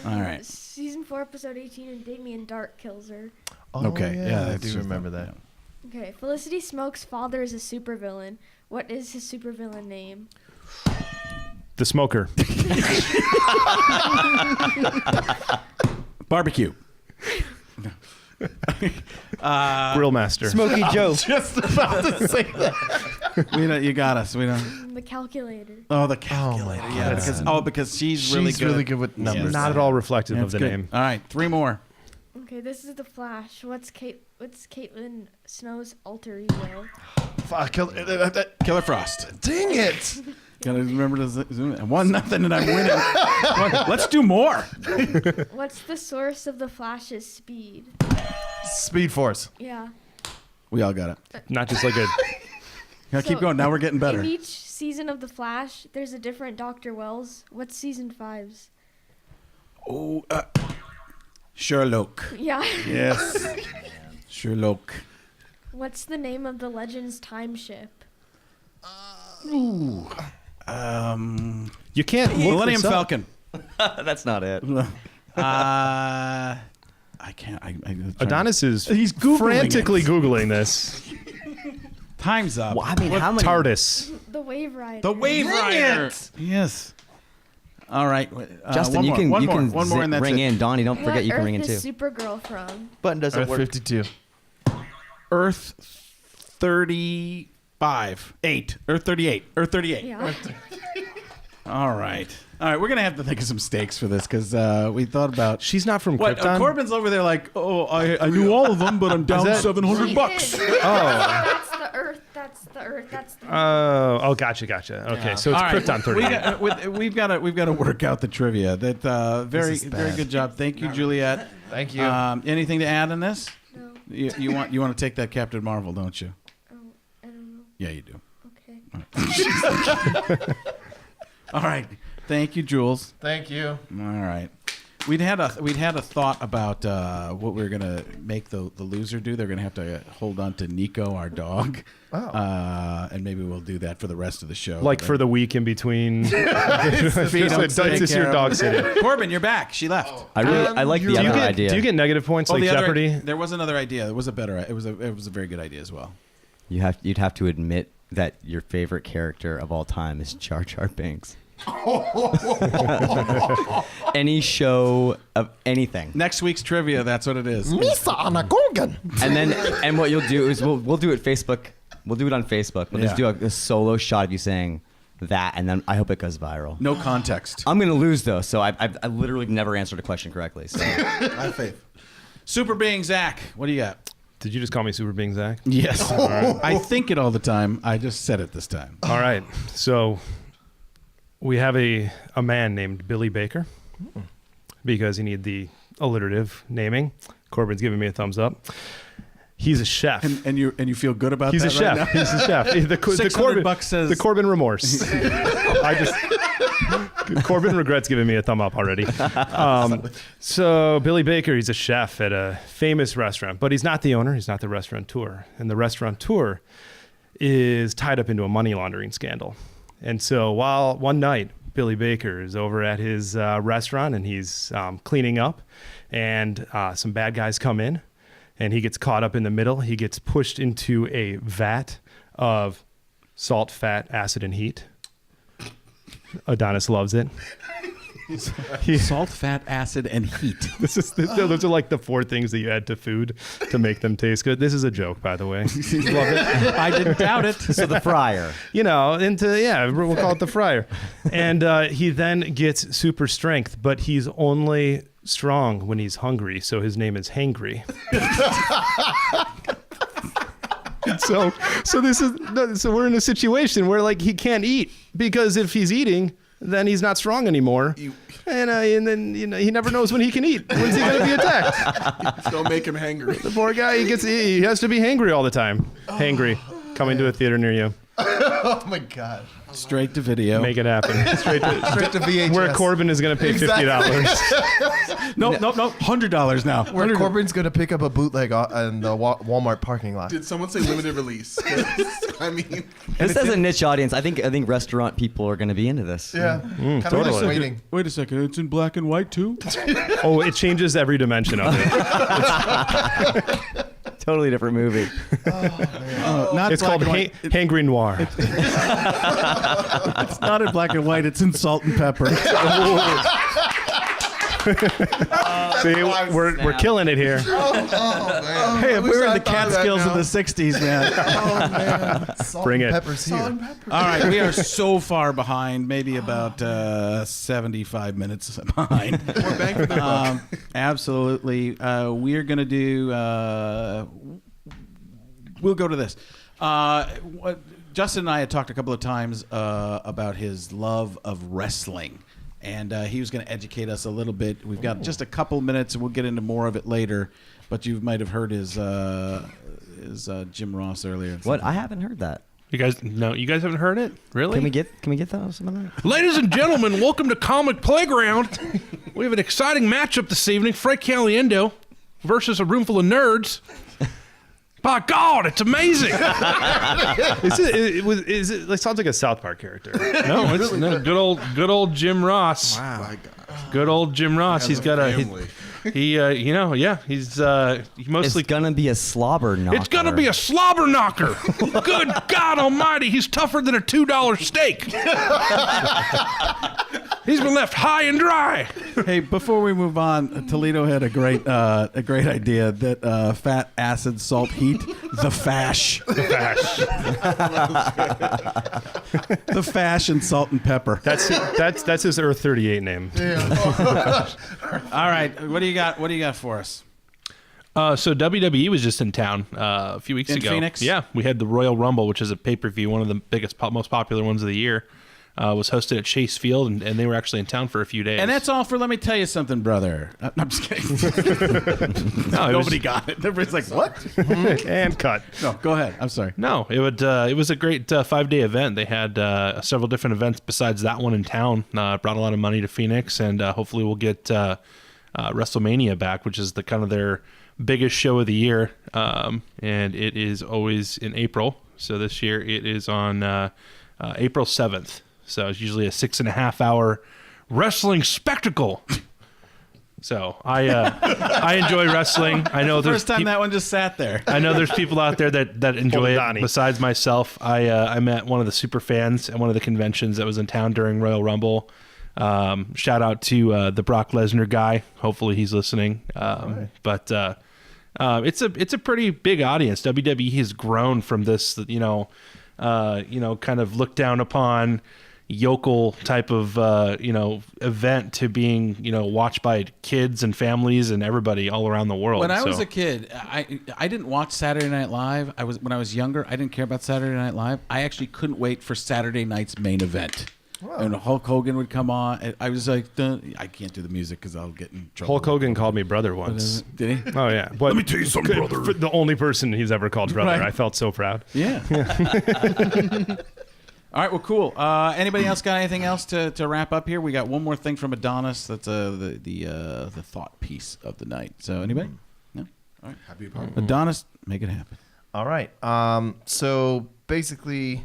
All right. Season 4, episode 18, and Damien Dark kills her. Oh, Okay, yeah, I that's do just remember that. that. Okay, Felicity Smoke's father is a supervillain. What is his supervillain name? The Smoker. Barbecue. Grill Master. Smoky Joe. Just about to say that. We don't, you got us. We don't. The calculator. Oh, the calculator. Yeah, because she's really good. really good with numbers. Not at all reflective Yeah, of the it's good. name. All right, 3 more. Okay, this is the Flash. What's Caitlin Snow's alter ego? Fuck, Killer Frost. dang it. Gotta remember to zoom in. 1-0 and I'm winning. Let's do more. What's the source of the Flash's speed? Speed Force. Yeah. We all got it. Not just like a. Now keep going. Now we're getting better. In each season of the Flash, there's a different Dr. Wells. What's season 5's? Oh, Sherlock. Yeah. Yes. Sherlock. What's the name of the Legends time ship? You can't look Millennium this up. Falcon. That's not it. I can't. Adonis is He's Googling frantically it. Googling this. Time's up. Well, I mean, how many? TARDIS. The Wave Rider. The Wave Rider. Yes. All right. Justin, one you more, can one you more, can one more, and that's ring it. in. Donnie, don't What forget you can Earth ring in too. is Supergirl from? Button doesn't Earth work. 52. Earth 35. 8. Earth 38. Earth 38. Yeah. All right. All right. We're gonna have to think of some stakes for this because we thought about. She's not from What Krypton. Corbin's over there like, oh, I knew all of them, but I'm down that- $700. She bucks. is. That's the Earth. That's the Earth. That's the. Oh, gotcha. Okay, so it's All right. Krypton 38. We've got to work out the trivia. That very is very bad. good job. Thank you, Juliet. Thank you. Anything to add on this? No. You want to take that Captain Marvel, don't you? Oh, I don't know. Yeah, you do. Okay. All right. Thank you, Jules. Thank you. All right. We'd had a thought about what we were gonna make the loser do. They're gonna have to hold on to Nico, our dog, and maybe we'll do that for the rest of the show. Like for the week in between. Feed 'em, It's take just care your of dog 'em. sitting. Corbin, you're back. She left. I like the other idea. Do you get negative points like the other- Jeopardy? there was another idea. It was a better. It was a very good idea as well. You'd have to admit that your favorite character of all time is Jar Jar Binks. Any show of anything. Next week's trivia. That's what it is. Misa Anagogan. And what you'll do is we'll do it Facebook. We'll do it on Facebook. We'll just do a solo shot of you saying that, and then I hope it goes viral. No context. I'm gonna lose though, so I literally never answered a question correctly. So I have faith. Super being Zach. What do you got? Did you just call me Super Being Zach? Yes. I think it all the time. I just said it this time. All right. So we have a man named Billy Baker because he needed the alliterative naming. Corbin's giving me a thumbs up. He's a chef. And you feel good about He's that a chef. right now? He's a chef. The Corbin $600 says- the Corbin remorse. Corbin regrets giving me a thumb up already. So Billy Baker, he's a chef at a famous restaurant, but he's not the owner. He's not the restaurateur, and the restaurateur is tied up into a money laundering scandal. And so while one night Billy Baker is over at his restaurant and he's cleaning up, and some bad guys come in. And he gets caught up in the middle. He gets pushed into a vat of salt, fat, acid, and heat. Adonnis loves it. Salt, fat, acid, and heat. Those are like the 4 things that you add to food to make them taste good. This is a joke, by the way. Love it. I didn't doubt it. So the fryer. We'll call it the fryer. And he then gets super strength, but he's only strong when he's hungry, so his name is Hangry. So we're in a situation where like he can't eat because if he's eating, then he's not strong anymore. And then he never knows when he can eat. When's he going to be attacked? Don't make him hangry. The poor guy, he has to be hangry all the time. Hangry, coming to a theater near you. Oh my God. Straight to video. Make it happen. Straight to VHS. Where Corbin is going to pay $50. No, $100 now. Where Corbin's going to pick up a bootleg in the Walmart parking lot. Did someone say limited release? I mean, This has a niche audience. I think restaurant people are going to be into this. Yeah. Kind of totally. just waiting. Wait a second. It's in black and white too? Oh, it changes every dimension of it. Totally different movie. Not It's called Hangry Noir. It's not in black and white. It's in salt and pepper. See, we're killing it here. Hey, if we were in the Catskills of the 60s, man. Oh, man. Salt Bring and it. pepper's here. All right, we are so far behind, maybe about 75 minutes behind. we're bang for the buck. Absolutely. We're going to do, we'll go to this. Justin and I had talked a couple of times about his love of wrestling. And he was going to educate us a little bit. We've got just a couple minutes, and we'll get into more of it later. But you might have heard his Jim Ross earlier. What? I haven't heard that. You guys haven't heard it? Really? Can we get some of that? Ladies and gentlemen, welcome to Comic Playground. We have an exciting matchup this evening. Frank Caliendo versus a room full of nerds. By God, it's amazing. It sounds like a South Park character. No, it's good old Jim Ross. My God. Good old Jim Ross. He's got family. he mostly It's gonna be a slobber knocker. It's gonna be a slobber knocker. Good God Almighty, he's tougher than a $2 steak. He's been left high and dry. Hey, before we move on, Toledo had a great idea that fat, acid, salt, heat, the fash. The fash. The fash and salt and pepper. That's his Earth 38 name. All right, what do you got for us? So WWE was just in town a few weeks ago. Phoenix? Yeah, we had the Royal Rumble, which is a pay-per-view, one of the biggest, most popular ones of the year. Was hosted at Chase Field, and they were actually in town for a few days. And that's all for, let me tell you something, brother. No, I'm just kidding. Nobody got it. Everybody's like, what? And cut. No, go ahead. I'm sorry. No, it was a great 5-day event. They had several different events besides that one in town. Brought a lot of money to Phoenix, and hopefully we'll get WrestleMania back, which is the kind of their biggest show of the year. And it is always in April. So this year it is on April 7th. So it's usually a 6.5-hour wrestling spectacle. So I enjoy wrestling. I know there's First time that one just sat there. I know there's people out there that enjoy Donnie. it. Besides myself, I met one of the super fans at one of the conventions that was in town during Royal Rumble. Shout out to the Brock Lesnar guy. Hopefully he's listening. Right. But it's a pretty big audience. WWE has grown from this, kind of looked down upon yokel type of event to being watched by kids and families and everybody all around the world. When I was a kid, I didn't watch Saturday Night Live. When I was younger, I didn't care about Saturday Night Live. I actually couldn't wait for Saturday night's main event. Wow. And Hulk Hogan would come on. And I was like, I can't do the music because I'll get in trouble. Hulk Hogan called me brother once. Did he? Oh yeah. Let me tell you something, brother. The only person he's ever called brother. Right. I felt so proud. Yeah. All right. Well, cool. Anybody else got anything else to wrap up here? We got one more thing from Adonnis. That's the thought piece of the night. So anybody? No. All right. Happy about Adonnis, make it happen. All right. So basically,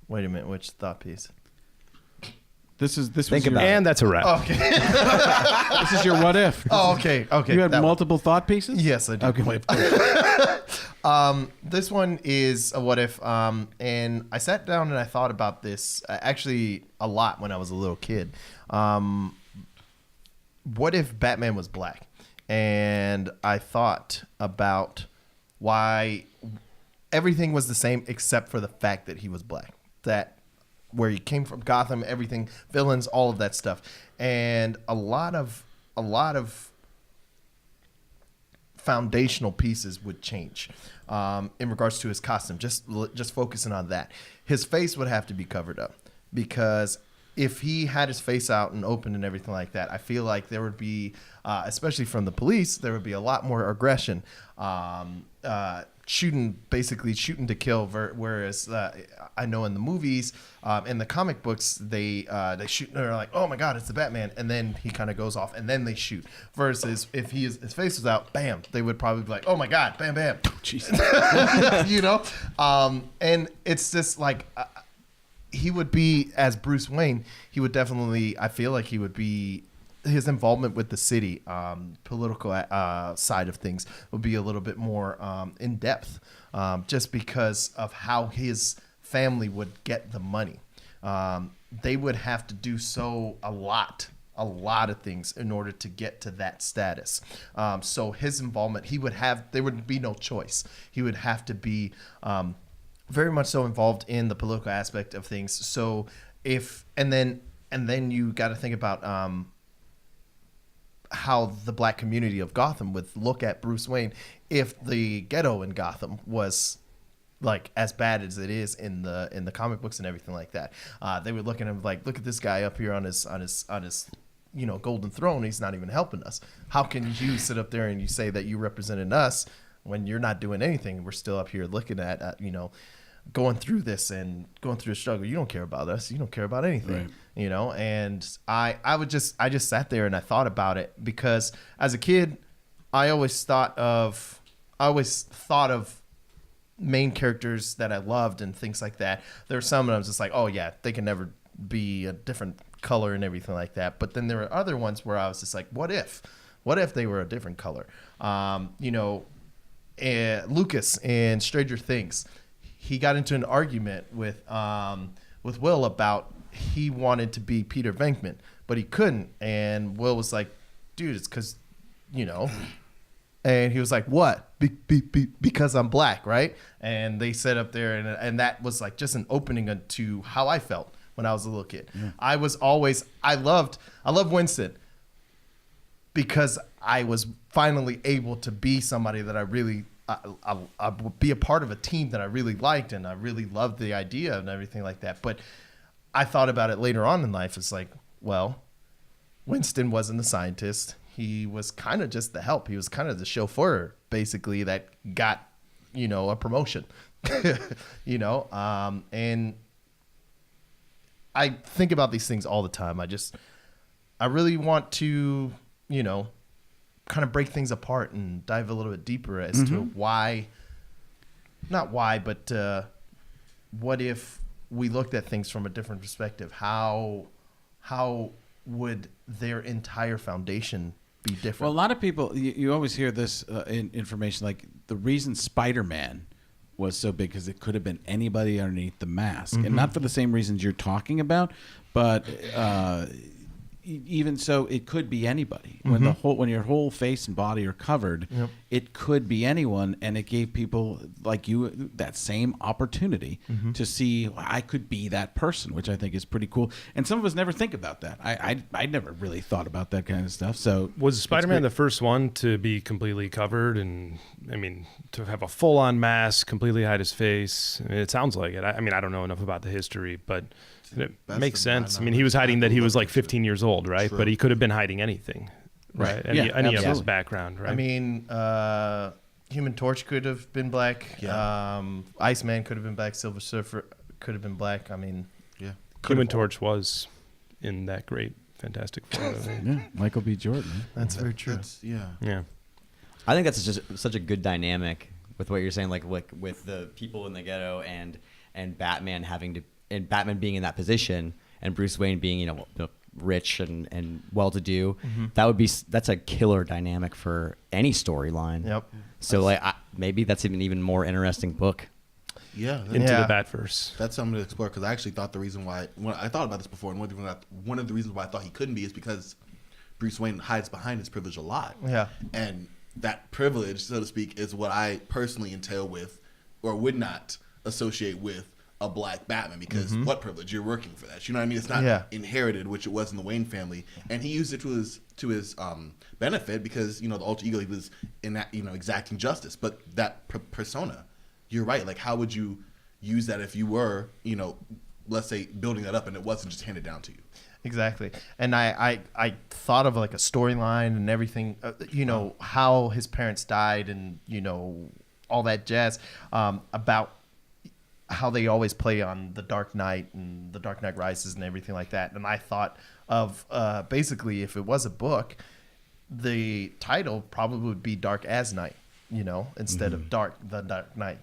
wait a minute. Which thought piece? This was And that's a wrap. Okay. this is your what if. Oh, okay. Okay. You had that multiple thought pieces? Yes, I do. Okay. Wait. This one is a what if, and I sat down and I thought about this actually a lot when I was a little kid. What if Batman was black? And I thought about why everything was the same except for the fact that he was black. That where he came from, Gotham, everything, villains, all of that stuff, and a lot of foundational pieces would change in regards to his costume. Just focusing on that, his face would have to be covered up, because if he had his face out and open and everything like that, I feel like there would be, especially from the police, there would be a lot more aggression, shooting to kill. Whereas I know in the movies, in the comic books, they shoot. They're like, oh my god, it's the Batman, and then he kind of goes off, and then they shoot. Versus if his face was out, bam, they would probably be like, oh my god, bam, bam, Jesus, you know. And it's just like. He would be, as Bruce Wayne, he would definitely, I feel like he would be, his involvement with the city, political side of things would be a little bit more in depth, just because of how his family would get the money. They would have to do a lot of things in order to get to that status. So his involvement, there would be no choice. He would have to be very much so involved in the political aspect of things. So and then you got to think about how the black community of Gotham would look at Bruce Wayne if the ghetto in Gotham was like as bad as it is in the comic books and everything like that. They would look at him like, look at this guy up here on his golden throne. He's not even helping us. How can you sit up there and you say that you represented us when you're not doing anything? We're still up here looking at going through this and going through the struggle. You don't care about us. You don't care about anything, right. And I just sat there and I thought about it, because as a kid, I always thought of main characters that I loved and things like that. There were some that I was just like, oh yeah, they can never be a different color and everything like that. But then there were other ones where I was just like, what if they were a different color? Lucas in Stranger Things, he got into an argument with Will about he wanted to be Peter Venkman, but he couldn't. And Will was like, dude, it's because, and he was like, what? Because I'm black, right? And they sat up there, and that was like just an opening to how I felt when I was a little kid. Yeah. I loved Winston, because I was finally able to be somebody that I really, I be a part of a team that I really liked, and I really loved the idea and everything like that. But I thought about it later on in life. It's like, well, Winston wasn't the scientist. He was kind of just the help. He was kind of the chauffeur, basically, that got, a promotion, and I think about these things all the time. I really want to, kind of break things apart and dive a little bit deeper as to why, not why, but what if we looked at things from a different perspective? How would their entire foundation be different? Well, a lot of people, you always hear this information, like the reason SpiderMan was so big because it could have been anybody underneath the mask, and not for the same reasons you're talking about, but even so, it could be anybody. When your whole face and body are covered, it could be anyone, and it gave people like you that same opportunity to see, I could be that person, which I think is pretty cool. And some of us never think about that. I never really thought about that kind of stuff. So was Spider-Man the first one to be completely covered, and to have a full-on mask, completely hide his face? It sounds like it. I don't know enough about the history, but it makes sense. He was hiding that he was like 15 years old, right? True. But he could have been hiding anything, right? Any of his background, right? Human Torch could have been black. Yeah. Iceman could have been black. Silver Surfer could have been black. Human Torch was in that great Fantastic Four. Michael B. Jordan. That's very true. Yeah. I think that's just such a good dynamic with what you're saying, like with the people in the ghetto and Batman Batman being in that position, and Bruce Wayne being, rich and well-to-do. That's a killer dynamic for any storyline. Yep. So like maybe that's an even more interesting book. Yeah. Into the Batverse. That's something to explore because I actually thought the reason why when I thought about this before, and one of the reasons why I thought he couldn't be is because Bruce Wayne hides behind his privilege a lot. Yeah. And that privilege, so to speak, is what I personally entail with, or would not associate with, a black Batman, because what privilege? You're working for that. You know what I mean? It's not inherited, which it was in the Wayne family, and he used it to his benefit because the alter ego, he was exacting justice. But that persona, you're right. Like, how would you use that if you were let's say building that up and it wasn't just handed down to you? Exactly. And I thought of like a storyline and everything, how his parents died and, all that jazz, about how they always play on the Dark Knight and the Dark Knight Rises and everything like that. And I thought of basically, if it was a book, the title probably would be Dark as Night, instead of the Dark Knight,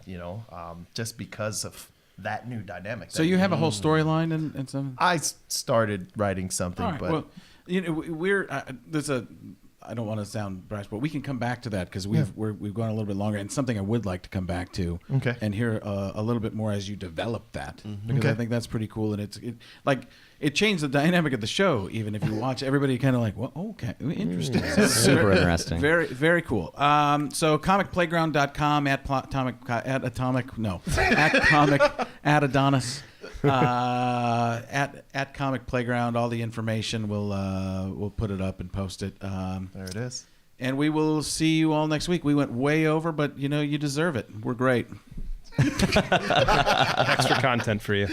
just because of that new dynamic. So you have a whole storyline and something? I started writing something, All right, but well, we're there's a. I don't want to sound brash, but we can come back to that because we've gone a little bit longer, and something I would like to come back to, and hear a little bit more as you develop that, because I think that's pretty cool, and it changed the dynamic of the show. Even if you watch, everybody kind of like, well, okay, interesting, Super interesting, very very cool. So comicplayground.com at Adonnis. At Comic Playground, all the information we'll put it up and post it. there it is. And we will see you all next week. We went way over, but you deserve it. We're great. Extra content for you.